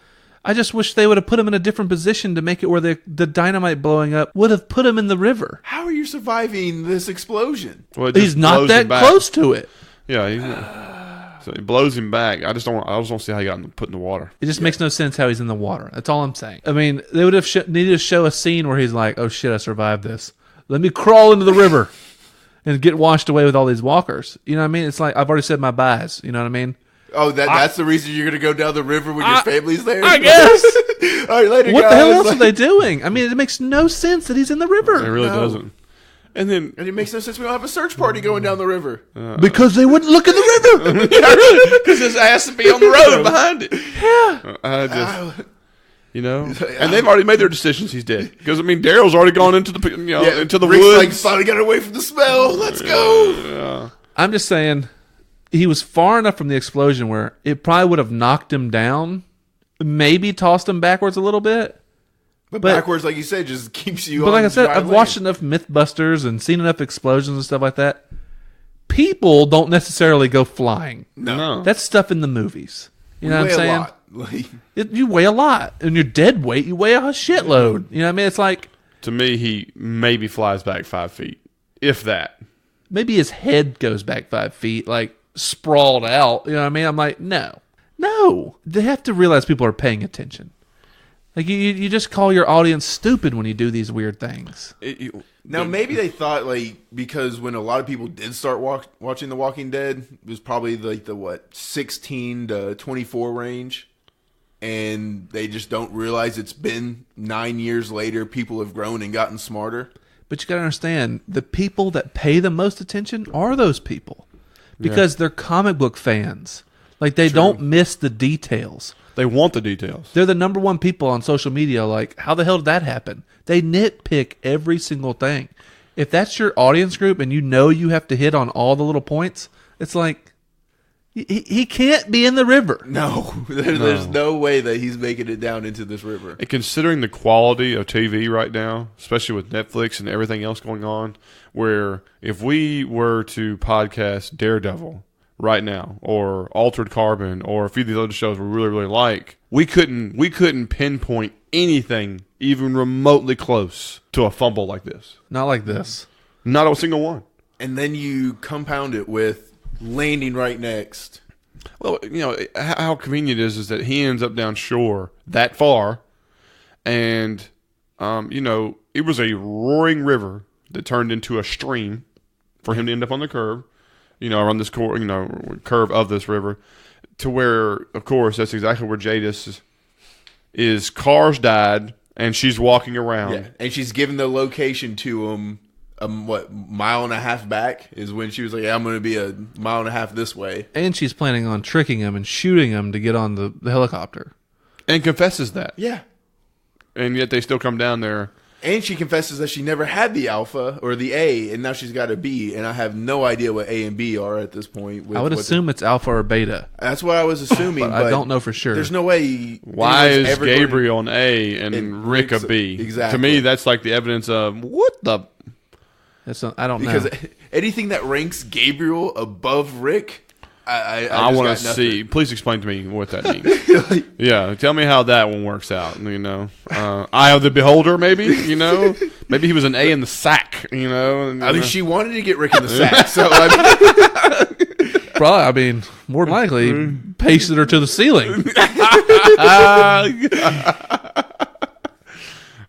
wish they would have put him in a different position to make it where the dynamite blowing up would have put him in the river. How are you surviving this explosion? Well, it He's just not blows that him back. close to it. Yeah. So he blows him back. I just don't see how he got put in the water. It just makes no sense how he's in the water. That's all I'm saying. I mean, they would have needed to show a scene where he's like, "Oh shit, I survived this. Let me crawl into the river and get washed away with all these walkers." You know what I mean? It's like I've already said my byes. You know what I mean? Oh, that's the reason you're going to go down the river when your family's there? I guess. All right, later, What guys. the hell else are they doing? I mean, it makes no sense that he's in the river. It really doesn't. And it makes no sense we don't have a search party going down the river. Because they wouldn't look in the river. because his ass would be on the road behind it. Yeah. And they've already made their decisions. He's dead. Because Daryl's already gone into the into the Rick's woods. like, finally got away from the smell. Let's go. Yeah. I'm just saying, he was far enough from the explosion where it probably would have knocked him down, maybe tossed him backwards a little bit. But backwards, like you said, just keeps you. But on like I said, dry I've land. watched enough Mythbusters and seen enough explosions and stuff like that. People don't necessarily go flying. No. That's stuff in the movies. You know what I'm saying? A lot. You weigh a lot. And your dead weight, you weigh a shitload. You know what I mean? It's like... To me, he maybe flies back 5 feet. If that. Maybe his head goes back 5 feet, like sprawled out. You know what I mean? I'm like, no. No. They have to realize people are paying attention. Like, you just call your audience stupid when you do these weird things. Now, maybe they thought, because when a lot of people did start watching The Walking Dead, it was probably the 16 to 24 range. And they just don't realize it's been 9 years later. People have grown and gotten smarter. But you got to understand, the people that pay the most attention are those people. Because they're comic book fans. Like, they don't miss the details. They want the details. They're the number one people on social media. Like, how the hell did that happen? They nitpick every single thing. If that's your audience group and you have to hit on all the little points, it's like, he can't be in the river. No, there's no way that he's making it down into this river. And considering the quality of TV right now, especially with Netflix and everything else going on, where if we were to podcast Daredevil right now, or Altered Carbon, or a few of these other shows we really, really like, we couldn't pinpoint anything even remotely close to a fumble like this. Not like this. Not a single one. And then you compound it with landing right next. Well, how convenient it is that he ends up down shore that far, and it was a roaring river that turned into a stream for him to end up on the curve. Around this curve of this river, to where, of course, that's exactly where Jadis is. Cars died, and she's walking around. Yeah, and she's giving the location to him. Mile and a half back is when she was like, I'm going to be a mile and a half this way. And she's planning on tricking him and shooting him to get on the helicopter. And confesses that. Yeah. And yet they still come down there. And she confesses that she never had the Alpha or the A, and now she's got a B, and I have no idea what A and B are at this point. I would assume it's Alpha or Beta. That's what I was assuming, but I don't know for sure. There's no way. Why is Gabriel an A and Rick a B? Exactly. To me, that's like the evidence of what the... I don't know. Because anything that ranks Gabriel above Rick... I want to see. Please explain to me what that means. Yeah, tell me how that one works out. Eye of the beholder, maybe. Maybe he was an A in the sack. I mean, she wanted to get Rick in the sack, so probably. More than likely, pasted her to the ceiling.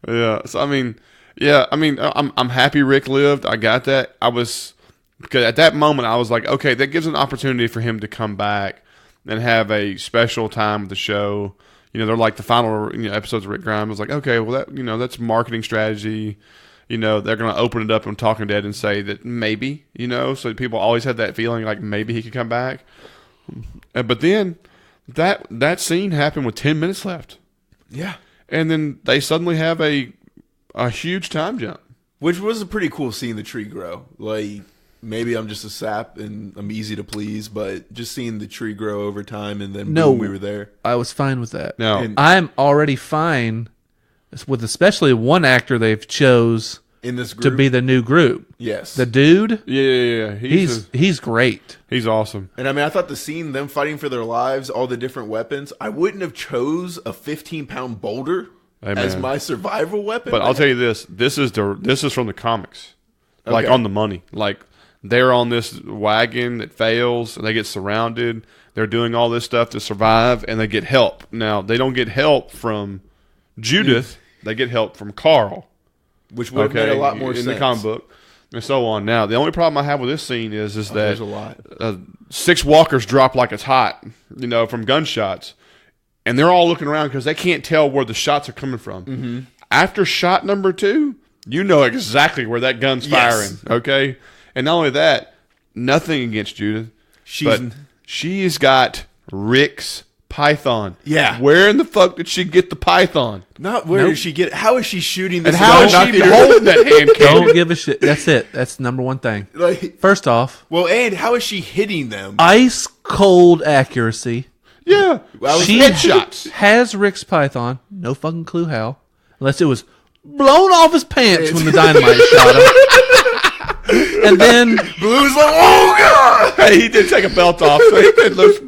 Yeah. So I'm happy Rick lived. I got that. Because at that moment, I was like, okay, that gives an opportunity for him to come back and have a special time with the show. They're like the final episodes of Rick Grimes. I was like, okay, well, that's marketing strategy. They're going to open it up on Talking Dead and say that maybe, so people always had that feeling like maybe he could come back. But then that scene happened with 10 minutes left. Yeah. And then they suddenly have a huge time jump. Which was a pretty cool seeing the tree grow. Maybe I'm just a sap and I'm easy to please, but just seeing the tree grow over time and then boom, we were there. I was fine with that. No. I'm already fine with especially one actor they've chose in this group to be the new group. Yes. The dude? Yeah. He's great. He's awesome. And I thought the scene, them fighting for their lives, all the different weapons, I wouldn't have chose a 15-pound boulder as my survival weapon. But I'll tell you this is from the comics. Okay. On the money. They're on this wagon that fails, and they get surrounded. They're doing all this stuff to survive, and they get help. Now, they don't get help from Judith. They get help from Carl. Which would have made a lot more sense. In the comic book, and so on. Now, the only problem I have with this scene is that there's a lot. 6 walkers drop like it's hot, from gunshots. And they're all looking around because they can't tell where the shots are coming from. Mm-hmm. After shot number 2, you know exactly where that gun's firing, okay? And not only that, nothing against Judith, but she's got Rick's python. Yeah. Where in the fuck did she get the python? Not where did she get it? How is she shooting this? And how is she holding that hand cannon? Don't give a shit. That's it. That's the number one thing. First off. Well, and how is she hitting them? Ice cold accuracy. Yeah. She headshots. Has Rick's python. No fucking clue how. Unless it was blown off his pants when the dynamite shot him. And then Blue's like, oh god! Hey, he did take a belt off. So he did look.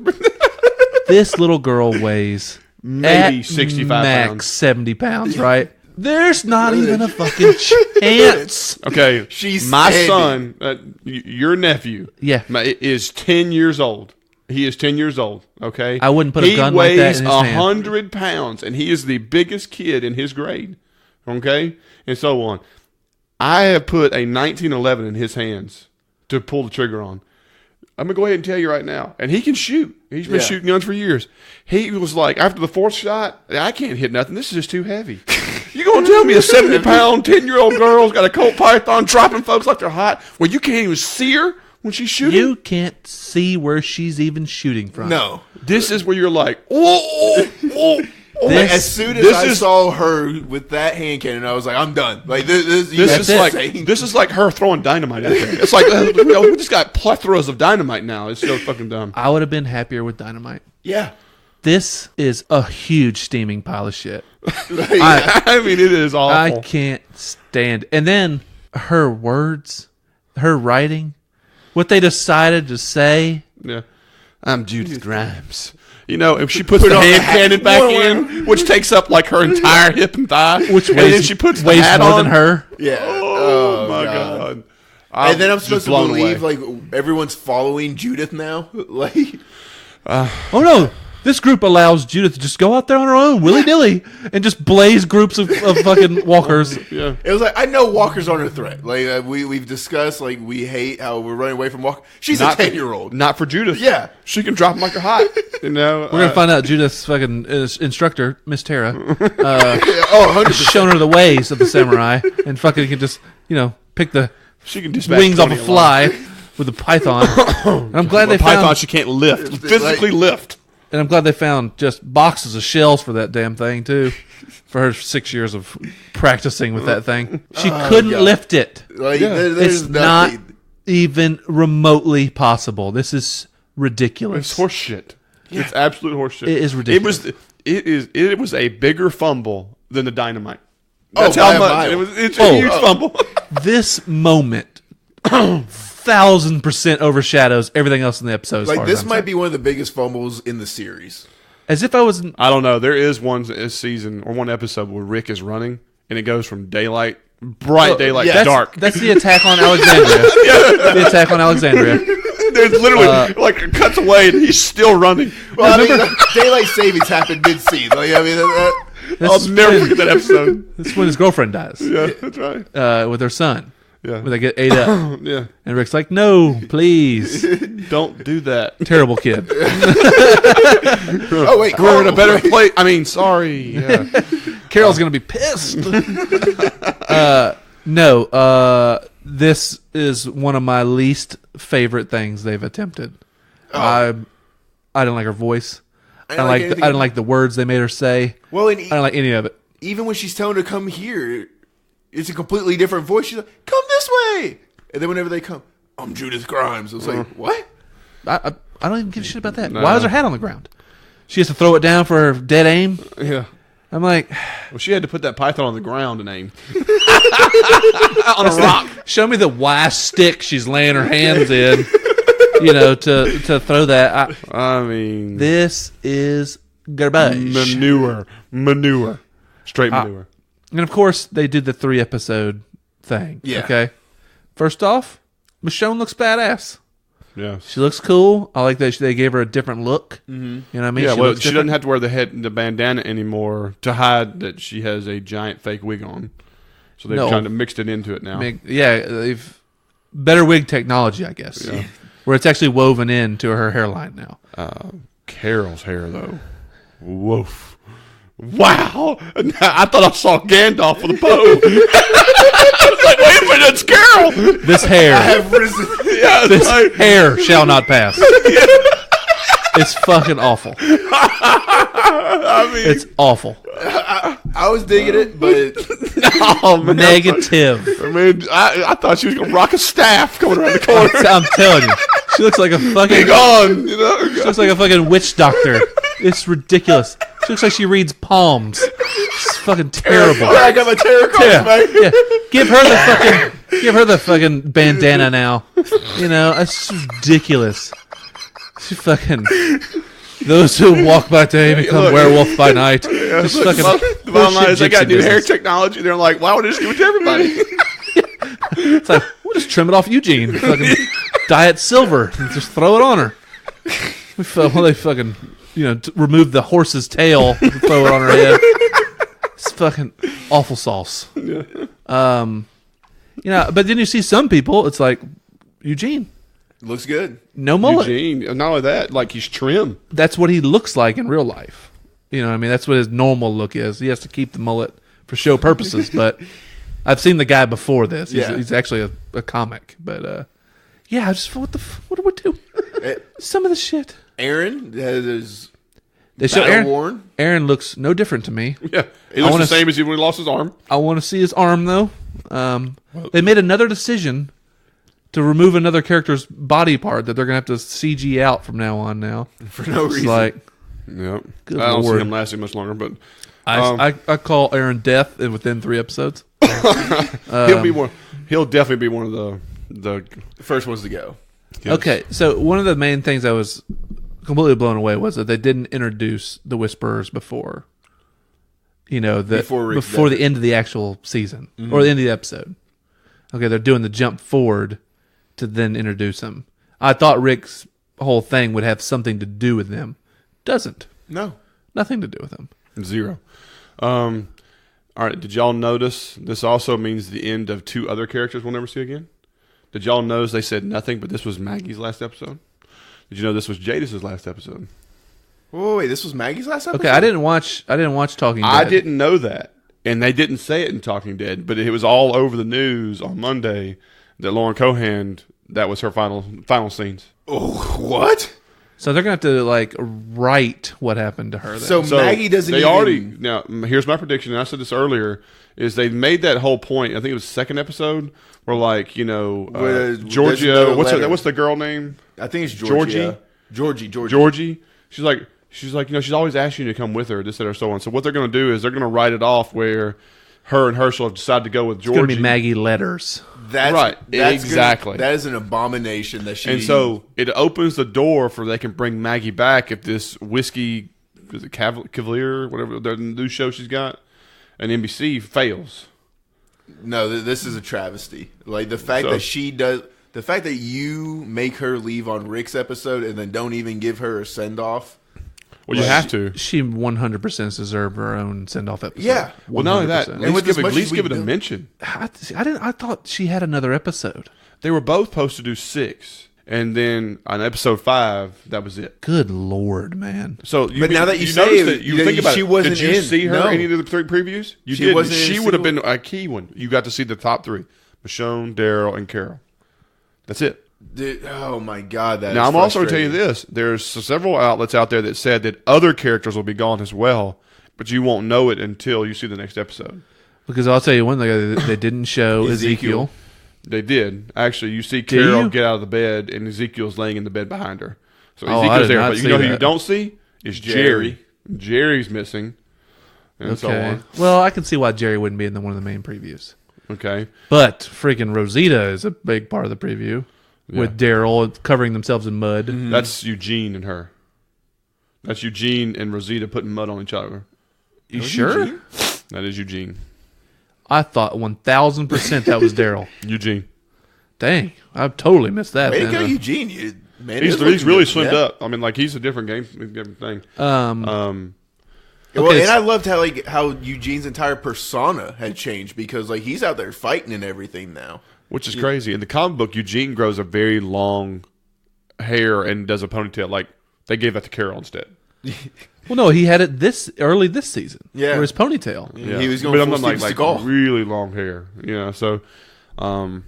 This little girl weighs maybe 65 max pounds. 70 pounds, right? There's not even a fucking chance. Okay, she's my standing. son, your nephew, Yeah. is 10 years old. He is 10 years old. Okay, I wouldn't put a gun like that in his hand. He weighs 100 pounds, and he is the biggest kid in his grade. Okay, and so on. I have put a 1911 in his hands to pull the trigger on. I'm gonna go ahead and tell you right now, and he can shoot. He's been shooting guns for years. He was like, after the 4th shot, I can't hit nothing. This is just too heavy. You gonna tell me a 70-pound 10-year-old girl's got a Colt Python dropping folks like they're hot? Well, you can't even see her when she's shooting. You can't see where she's even shooting from. No. This is where you're like, oh. As soon as I saw her with that hand cannon, I was like, I'm done. Like this is like her throwing dynamite out there. It's like we just got plethoras of dynamite now. It's so fucking dumb. I would have been happier with dynamite. Yeah. This is a huge steaming pile of shit. I mean, it is awful. I can't stand. And then her words, her writing, what they decided to say. Yeah, I'm Judith Grimes. If she puts the hand cannon back in, which takes up like her entire hip and thigh, and then she puts the hat more on than her. Yeah. Oh my god. And then I'm supposed to believe like everyone's following Judith now. Like, oh no. This group allows Judith to just go out there on her own, willy-nilly, and just blaze groups of fucking walkers. Yeah. It was like, I know walkers aren't a threat. Like, we've discussed, like, we hate how we're running away from walkers. She's a 10-year-old. Not for Judith. Yeah. She can drop them like they're hot. We're going to find out Judith's fucking instructor, Miss Tara, 100%. shown her the ways of the samurai, and fucking can just, pick the she can wings off a fly with a python. And I'm glad they found... python she can't lift. Physically lift. And I'm glad they found just boxes of shells for that damn thing, too. For her 6 years of practicing with that thing. She couldn't lift it. Like, It's not even remotely possible. This is ridiculous. It's horse shit. Yeah. It's absolute horse shit. It is ridiculous. It was a bigger fumble than the dynamite. That's how much. It's a huge fumble. This moment... 1,000% overshadows everything else in the episode. Like, this might be one of the biggest fumbles in the series. As if I was... I don't know. There is one season or one episode where Rick is running, and it goes from bright daylight to dark. That's the attack on Alexandria. The attack on Alexandria. There's literally, it cuts away, and he's still running. Well, I mean, daylight savings happened mid-scene. Like, I mean, I'll never forget that episode. That's when his girlfriend dies. Yeah, that's right. With her son. Yeah. When they get ate up. Yeah. And Rick's like, no, please. Don't do that. Terrible kid. Oh, wait. We're in a better place. I mean, sorry. Yeah. Carol's going to be pissed. This is one of my least favorite things they've attempted. I didn't like her voice. I didn't like the words they made her say. Well, I didn't like any of it. Even when she's telling her to come here, it's a completely different voice. She's like, come this way. And then whenever they come, I'm Judith Grimes. It's like, what? I don't even give a shit about that. No. Why is her hat on the ground? She has to throw it down for her dead aim? Yeah. I'm like... Well, she had to put that python on the ground and aim. On a rock. Show me the Y stick she's laying her hands in, to throw that. I mean... This is garbage. Manure. Straight manure. And of course, they did the 3-episode thing. Yeah. Okay. First off, Michonne looks badass. Yeah. She looks cool. I like that they gave her a different look. Mm-hmm. You know what I mean? Yeah, She she doesn't have to wear the bandana anymore to hide that she has a giant fake wig on. So they've kind of mixed it into it now. They've better wig technology, I guess. Yeah. Where it's actually woven into her hairline now. Carol's hair, though. Woof. Wow. I thought I saw Gandalf with a bow. I was like, wait a minute, it's Carol. This hair. I have risen. Yeah, this hair shall not pass. It's fucking awful. I mean, it's awful. I was digging it, but oh, man. Negative. I mean, I thought she was gonna rock a staff coming around the corner. I'm telling you, she looks like a fucking. Hang on, you know. She looks like a fucking witch doctor. It's ridiculous. She looks like she reads palms. It's fucking terrible. Yeah, I got my tarot cards, man. Yeah. Give her the fucking bandana now. You know, it's ridiculous. She fucking. Those who walk by day become werewolf by night. Just fucking. The bottom line is they got new hair technology. They're like, why would they just give it to everybody? It's like, we'll just trim it off Eugene. Fucking dye it silver and just throw it on her. Well, they fucking, remove the horse's tail and throw it on her head. It's fucking awful sauce. Yeah. But then you see some people, it's like, Eugene. Looks good. No mullet. Eugene, not only that, like he's trim. That's what he looks like in real life. You know what I mean? That's what his normal look is. He has to keep the mullet for show purposes, but I've seen the guy before this. He's actually a comic. But, I just, what do we do? Some of the shit. Aaron is they show Aaron. Aaron looks no different to me. Yeah, he looks the same as when he lost his arm. I want to see his arm, though. They made another decision to remove another character's body part that they're going to have to CG out from now on now. For no reason. Like, yep. I don't see him lasting much longer, but... I call Aaron death within 3 episodes. He'll definitely be one of the first ones to go. Yes. Okay, so one of the main things I was completely blown away was that they didn't introduce the Whisperers before. Before the end of the actual season or the end of the episode. Okay, they're doing the jump forward to then introduce them. I thought Rick's whole thing would have something to do with them. Doesn't. No. Nothing to do with them. 0. All right, did y'all notice this also means the end of 2 other characters we'll never see again? Did y'all notice they said nothing, but this was Maggie's last episode? Did you know this was Jadis's last episode? Oh, wait, this was Maggie's last episode? Okay, I didn't watch Talking Dead. I didn't know that. And they didn't say it in Talking Dead, but it was all over the news on Monday that Lauren Cohan, that was her final scenes. Oh, what? So they're going to have to, write what happened to her. Then. So Maggie doesn't Now, here's my prediction, and I said this earlier, is they made that whole point, I think it was the second episode, where, Georgia, what's the girl name? I think it's Georgie. Georgie. She's like, she's always asking you to come with her, this, that, or so on. So what they're going to do is they're going to write it off where her and Herschel have decided to go with Georgie. It's going to be Maggie Letters. That's exactly. That is an abomination that she... And so it opens the door for they can bring Maggie back if this whiskey, is it Cavalier, whatever, the new show she's got, and NBC fails. No, this is a travesty. Like the fact that she does... The fact that you make her leave on Rick's episode and then don't even give her a send-off... Well, you have to. She 100% deserved her own send-off episode. Yeah. Well, not only that, at least give it a mention. I thought she had another episode. They were both supposed to do 6, and then on episode 5, that was it. Good Lord, man! So, now that you say it, you think about she it. Wasn't did you see her in any of the 3 previews? You did. She would have been a key one. You got to see the top 3: Michonne, Daryl, and Carol. That's it. Dude, oh my God! Now I'm also going to tell you this: there's several outlets out there that said that other characters will be gone as well, but you won't know it until you see the next episode. Because I'll tell you one thing: they didn't show Ezekiel. They did actually. You see Carol get out of the bed, and Ezekiel's laying in the bed behind her. So Ezekiel's there, but who you don't see is Jerry. Jerry's missing, and so on. Well, I can see why Jerry wouldn't be in one of the main previews. Okay, but freaking Rosita is a big part of the preview. With Daryl covering themselves in mud. Mm-hmm. That's Eugene and her. That's Eugene and Rosita putting mud on each other. You sure? Eugene? That is Eugene. I thought 1,000% that was Daryl. Eugene. Dang, I totally missed that. Way to man. go, Eugene. He's really slimmed up. I mean, like he's a different thing. Well, Okay, and I loved how Eugene's entire persona had changed because like he's out there fighting and everything now. Which is crazy. In the comic book, Eugene grows a very long hair and does a ponytail. Like they gave that to Carol instead. Well, no, he had it early this season. Yeah. Or his ponytail. Yeah. He was going full Steve Seagal. Really long hair. So I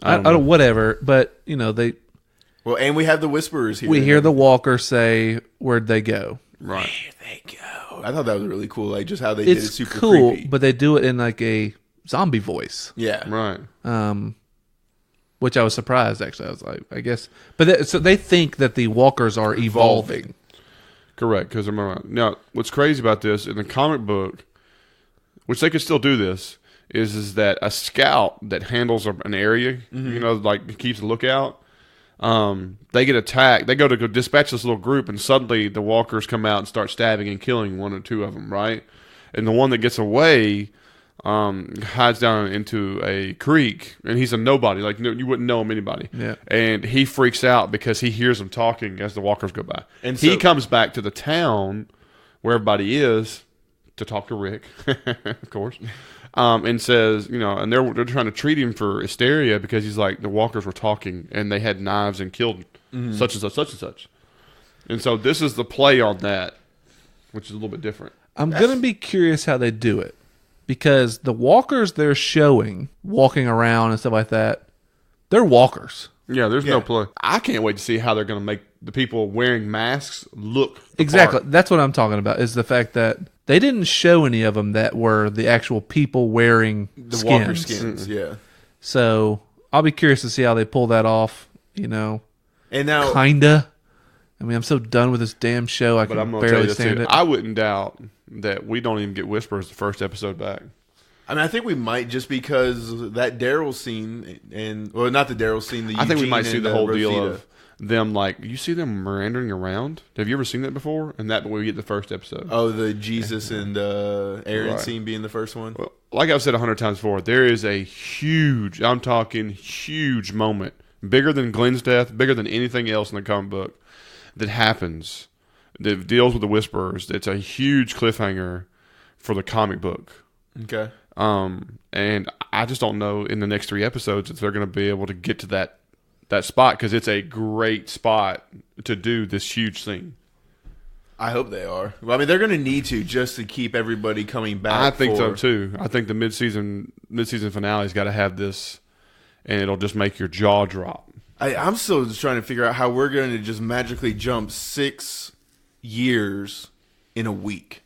don't whatever, but they. Well, and we have the Whisperers here. We hear the Walker say, "Where'd they go?" right. Where'd they go? I thought that was really cool. Like just how they did it super cool, creepy. but they do it in like a zombie voice. Yeah. Right. Which I was surprised actually. I was like, I guess, but so they think that the Walkers are evolving. Correct. Because now, what's crazy about this in the comic book, which they could still do this, is that a scout that handles an area, like keeps a lookout. They get attacked. They go dispatch this little group, and suddenly the walkers come out and start stabbing and killing one or two of them, right? And the one that gets away hides down into a creek, and he's a nobody. Like you wouldn't know him anybody. Yeah. And he freaks out because he hears them talking as the walkers go by. And he comes back to the town where everybody is to talk to Rick, of course. And says, and they're trying to treat him for hysteria because he's like, the walkers were talking and they had knives and killed such and such, such and such. And so this is the play on that, which is a little bit different. I'm going to be curious how they do it because the walkers they're showing, walking around and stuff like that, they're walkers. Yeah, there's no play. I can't wait to see how they're going to make the people wearing masks look Exactly. apart. That's what I'm talking about is the fact that they didn't show any of them that were the actual people wearing the skins. Walker skins. Yeah. So I'll be curious to see how they pull that off, And now Kinda. I mean, I'm so done with this damn show. I But can I'm going to tell barely you this stand too. it. I wouldn't doubt that we don't even get Whispers the first episode back. I mean, I think we might just because that Daryl scene not the Daryl scene. The I think we Eugene might see and, the whole Rosita. deal of them you see them meandering around. Have you ever seen that before? And that when we get the first episode. Oh, the Jesus and Aaron Right. scene being the first one. Well, like I've said 100 times before, there is a huge, I'm talking huge moment, bigger than Glenn's death, bigger than anything else in the comic book, that happens, that deals with the Whisperers. It's a huge cliffhanger for the comic book. Okay. And I just don't know in the next 3 episodes if they're going to be able to get to that spot because it's a great spot to do this huge thing. I hope they are. Well, I mean, they're going to need to just to keep everybody coming back. I think so too. I think the mid-season finale's got to have this, and it'll just make your jaw drop. I'm still just trying to figure out how we're going to just magically jump 6 years in a week.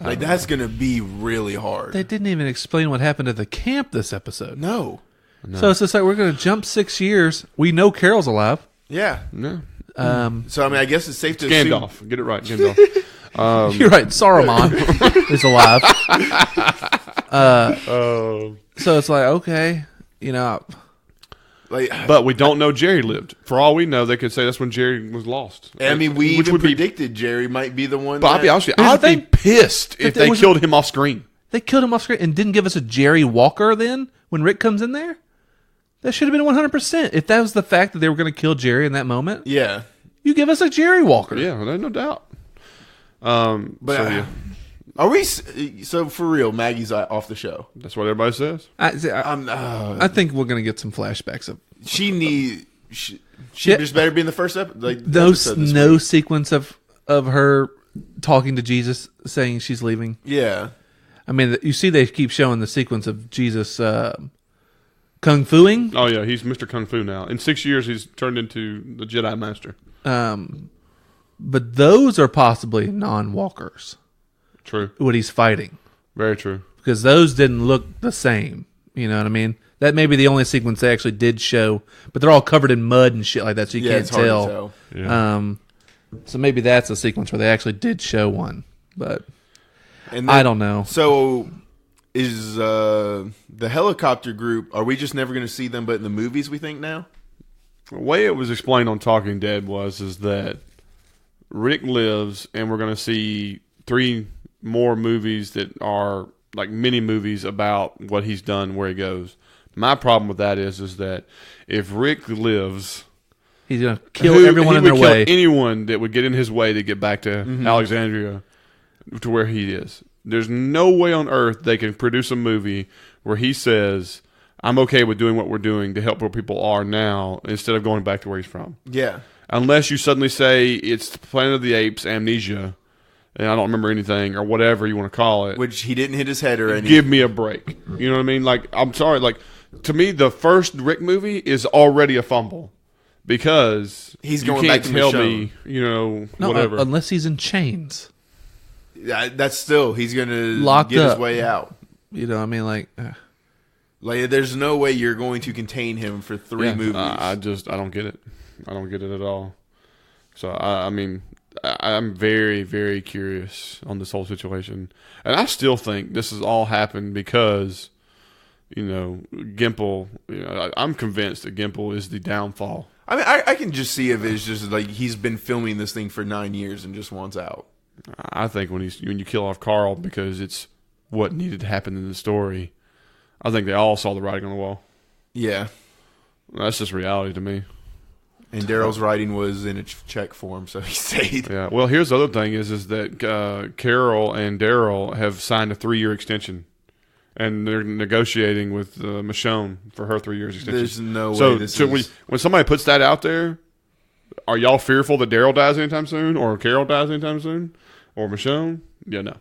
Like that's going to be really hard. They didn't even explain what happened at the camp this episode. No. So it's just like we're going to jump 6 years. We know Carol's alive. Yeah. No. So I mean, I guess it's safe to assume. Gandalf. Get it right, Gandalf. You're right. Saruman is alive. So it's like, okay, Like, But we don't know Jerry lived. For all we know, they could say that's when Jerry was lost. I mean, we Which even would be- predicted Jerry might be the one. But I'll be that- honest with you, Here's I'd the be thing. pissed if there they was- killed him off screen. They killed him off screen and didn't give us a Jerry Walker then when Rick comes in there. That should have been 100%. If that was the fact that they were going to kill Jerry in that moment, Yeah. you give us a Jerry Walker. Yeah, there's no doubt. But yeah, are we? So for real, Maggie's off the show. that's what everybody says. I think we're going to get some flashbacks of She She Yeah. just better be in the first episode. Like no sequence of her talking to Jesus saying she's leaving. Yeah. I mean, you see they keep showing the sequence of Jesus kung fuing. Oh yeah, he's Mr. Kung Fu now. In 6 years, he's turned into the Jedi Master. But those are possibly non-walkers, True, what he's fighting. very true. Because those didn't look the same. You know what I mean? That may be the only sequence they actually did show, but they're all covered in mud and shit like that, so you can't it's hard tell. to tell. Yeah. So maybe that's a sequence where they actually did show one, but And I don't know. So is the helicopter group? Are we just never going to see them? But in the movies, we think now. The way it was explained on Talking Dead is that Rick lives, and we're going to see 3 more movies that are like mini movies about what he's done, where he goes. My problem with that is that if Rick lives, He's going to kill everyone in their way. Anyone that would get in his way to get back to Alexandria, to where he is. There's no way on earth they can produce a movie where he says, I'm okay with doing what we're doing to help where people are now instead of going back to where he's from. Yeah. Unless you suddenly say it's Planet of the Apes amnesia, and I don't remember anything, or whatever you want to call it. Which he didn't hit his head or anything. Give me a break. You know what I mean? Like, I'm sorry. Like, to me, the first Rick movie is already a fumble. Because he's going back to tell Michonne. Me, whatever. Unless he's in chains. Yeah, that's still, he's going to get his way out. You know, I mean, like, there's no way you're going to contain him for 3 movies. I don't get it. I don't get it at all. So, I mean, I'm very, very curious on this whole situation. And I still think this has all happened because, Gimple, I'm convinced that Gimple is the downfall. I mean, I can just see if it's just like he's been filming this thing for 9 years and just wants out. I think when you kill off Carl because it's what needed to happen in the story, I think they all saw the writing on the wall. Yeah. That's just reality to me. And Daryl's writing was in a check form, so he stayed. Yeah. Well, here's the other thing is that Carol and Daryl have signed a 3-year extension. And they're negotiating with Michonne for her 3 years extension. There's no way when somebody puts that out there, are y'all fearful that Daryl dies anytime soon? Or Carol dies anytime soon? Or Michonne? Yeah, no.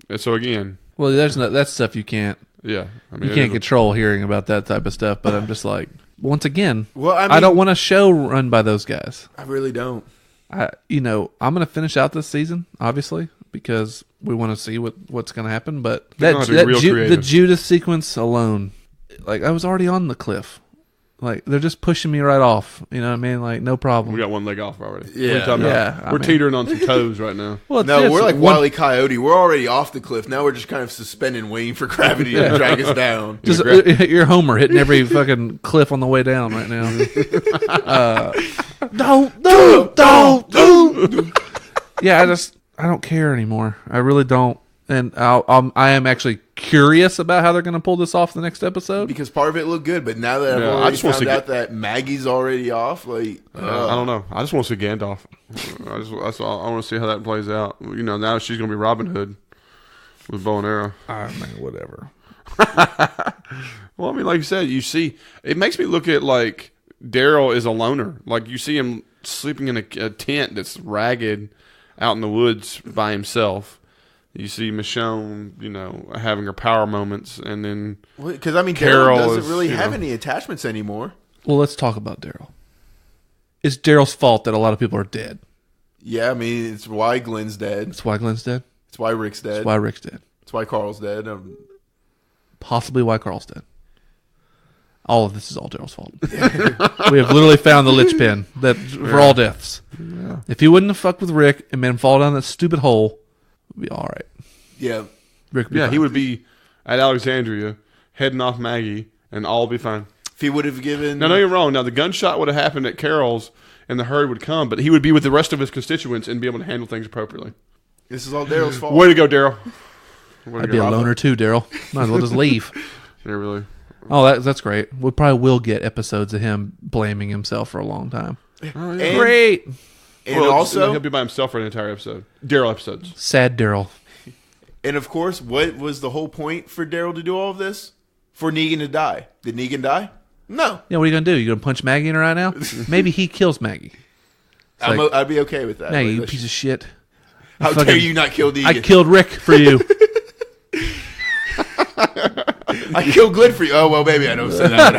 And so again... Well, that's stuff you can't... Yeah. I mean, you can't control hearing about that type of stuff, but I'm just like... Once again, well, I don't want a show run by those guys. I really don't. I'm going to finish out this season, obviously, because we want to see what's going to happen. But the Judas sequence alone, like, I was already on the cliff. Like, they're just pushing me right off. You know what I mean? Like, no problem. We got one leg off already. Yeah. We're teetering on some toes right now. Well, we're like Wile E. Coyote. We're already off the cliff. Now we're just kind of suspending, waiting for gravity to drag us down. Just you're Homer hitting every fucking cliff on the way down right now. Don't. Yeah, I don't care anymore. I really don't. And I am actually curious about how they're going to pull this off the next episode. Because part of it looked good, but now that I've already found out that Maggie's already off, I don't know. I just want to see Gandalf. That's all. I want to see how that plays out. Now she's going to be Robin Hood with bow and arrow. I mean, whatever. Well, I mean, like you said, it makes me look at like Daryl is a loner. Like you see him sleeping in a tent that's ragged out in the woods by himself. You see Michonne, having her power moments, and then because Carol doesn't really have any attachments anymore. Well, let's talk about Daryl. It's Daryl's fault that a lot of people are dead. Yeah, I mean, it's why Glenn's dead. It's why Glenn's dead. It's why Rick's dead. It's why Rick's dead. It's why Carl's dead. Possibly why Carl's dead. All of this is all Daryl's fault. We have literally found the linchpin for all deaths. Yeah. If he wouldn't have fucked with Rick and made him fall down that stupid hole, we'd be all right. Yeah. Rick would be fine. He would be at Alexandria, heading off Maggie, and all would be fine. If he would have given... No, you're wrong. Now, the gunshot would have happened at Carol's, and the herd would come, but he would be with the rest of his constituents and be able to handle things appropriately. This is all Daryl's fault. Way to go, Daryl. I'd be a loner too, Daryl. Might as well just leave. Yeah, really. Oh, that's great. We probably will get episodes of him blaming himself for a long time. Oh, yeah. Great. And also... He'll be by himself for an entire episode. Daryl episodes. Sad Daryl. And of course, what was the whole point for Daryl to do all of this? For Negan to die. Did Negan die? No. Yeah, what are you going to do? You going to punch Maggie in her eye now? Maybe he kills Maggie. I'd be okay with that. Maggie, you piece of shit. How dare you not kill Negan? I killed Rick for you. I killed Glenn for you. Oh, well, maybe I don't say that.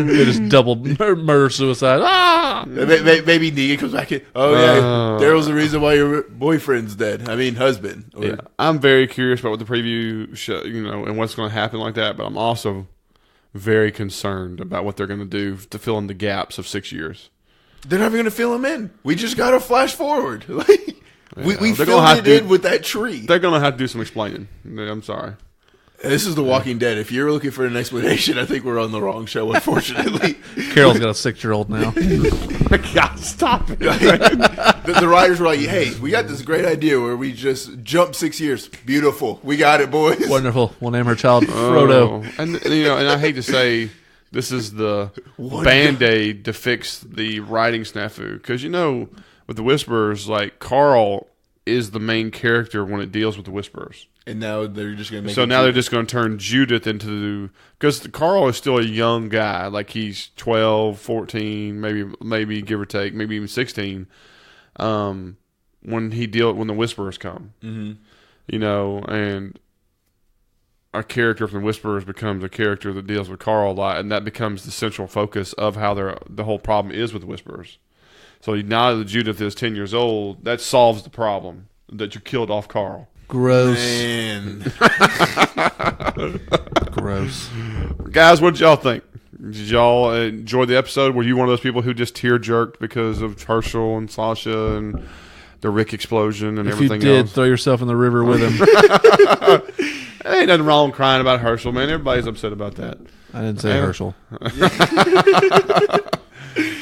They just double murder suicide. Ah! Maybe Negan comes back in. Oh, yeah. Daryl's the reason why your boyfriend's dead. I mean, husband. Yeah. I'm very curious about what the preview show, and what's going to happen like that, but I'm also very concerned about what they're going to do to fill in the gaps of 6 years. They're not even going to fill them in. We just got to flash forward. We filled it in with that tree. They're going to have to do some explaining. I'm sorry. This is The Walking Dead. If you're looking for an explanation, I think we're on the wrong show, unfortunately. Carol's got a 6-year-old now. God, stop it. The writers were like, hey, we got this great idea where we just jump 6 years. Beautiful. We got it, boys. Wonderful. We'll name her child Frodo. And and I hate to say this is the Band-Aid to fix the writing snafu. Because, with the Whisperers, like, Carl is the main character when it deals with the Whisperers. And now they're just going to make So now they're just going to turn Judith into... Because Carl is still a young guy. Like, he's 12, 14, maybe give or take, maybe even 16. When the Whisperers come. Mm-hmm. And a character from the Whisperers becomes a character that deals with Carl a lot, and that becomes the central focus of how the whole problem is with the Whisperers. So now that Judith is 10 years old, that solves the problem that you killed off Carl. Gross. Man. Gross. Guys, what did y'all think? Did y'all enjoy the episode? Were you one of those people who just tear-jerked because of Herschel and Sasha and the Rick explosion and everything else? If you did, throw yourself in the river with him. Ain't nothing wrong crying about Herschel, man. Everybody's upset about that. I didn't say Herschel.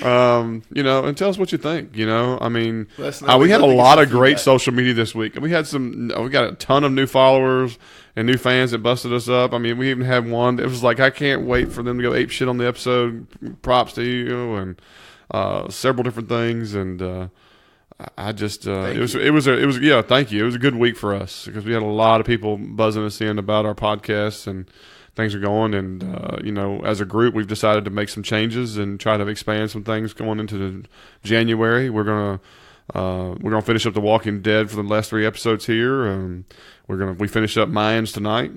And tell us what you think. We had we a lot of great feedback. social media this week. We got a ton of new followers and new fans that busted us up. We even had one that was like, I can't wait for them to go ape shit on the episode. Props to you, and several different things. And I just thank you. Thank you. It was a good week for us because we had a lot of people buzzing us in about our podcasts and things are going, and as a group, we've decided to make some changes and try to expand some things going into January. We're gonna finish up The Walking Dead for the last 3 episodes here. We finish up Mayans tonight,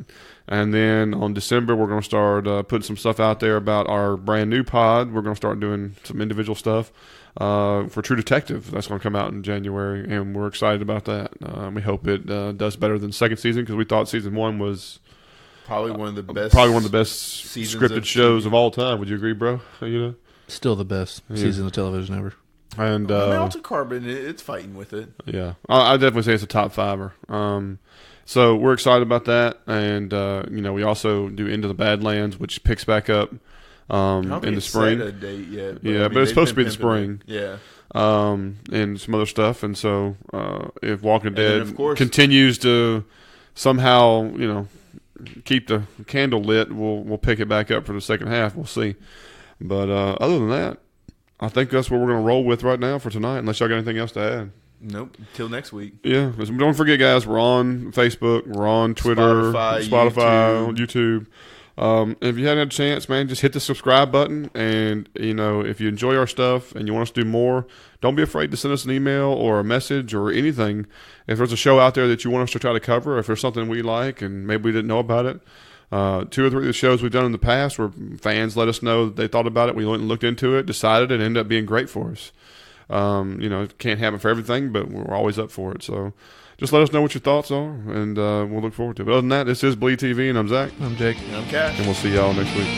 and then on December we're gonna start putting some stuff out there about our brand new pod. We're gonna start doing some individual stuff for True Detective. That's gonna come out in January, and we're excited about that. We hope it does better than the second season because we thought season 1 was. Probably one of the best scripted shows of all time. Would you agree, bro? Still the best season of television ever. And Altered Carbon, it's fighting with it. Yeah, I definitely say it's a top 5er. So we're excited about that, and we also do Into the Badlands, which picks back up in the spring. Set a date yet, but it's supposed to be the spring. Yeah. And some other stuff, and so if Walking Dead of course, continues to somehow keep the candle lit, we'll pick it back up for the second half. We'll see. But other than that, I think that's what we're going to roll with right now for tonight, unless y'all got anything else to add. Nope. Till next week. Yeah. Don't forget, guys, we're on Facebook. We're on Twitter. Spotify, YouTube. If you hadn't had a chance, man, just hit the subscribe button. And, if you enjoy our stuff and you want us to do more, don't be afraid to send us an email or a message or anything. If there's a show out there that you want us to try to cover, if there's something we like and maybe we didn't know about it, 2 or 3 of the shows we've done in the past where fans let us know that they thought about it, we went and looked into it, decided it, and ended up being great for us. It can't happen for everything, but we're always up for it. So just let us know what your thoughts are, and we'll look forward to it. But other than that, this is BleedTV, and I'm Zach. I'm Jake. And I'm Cash. And we'll see y'all next week.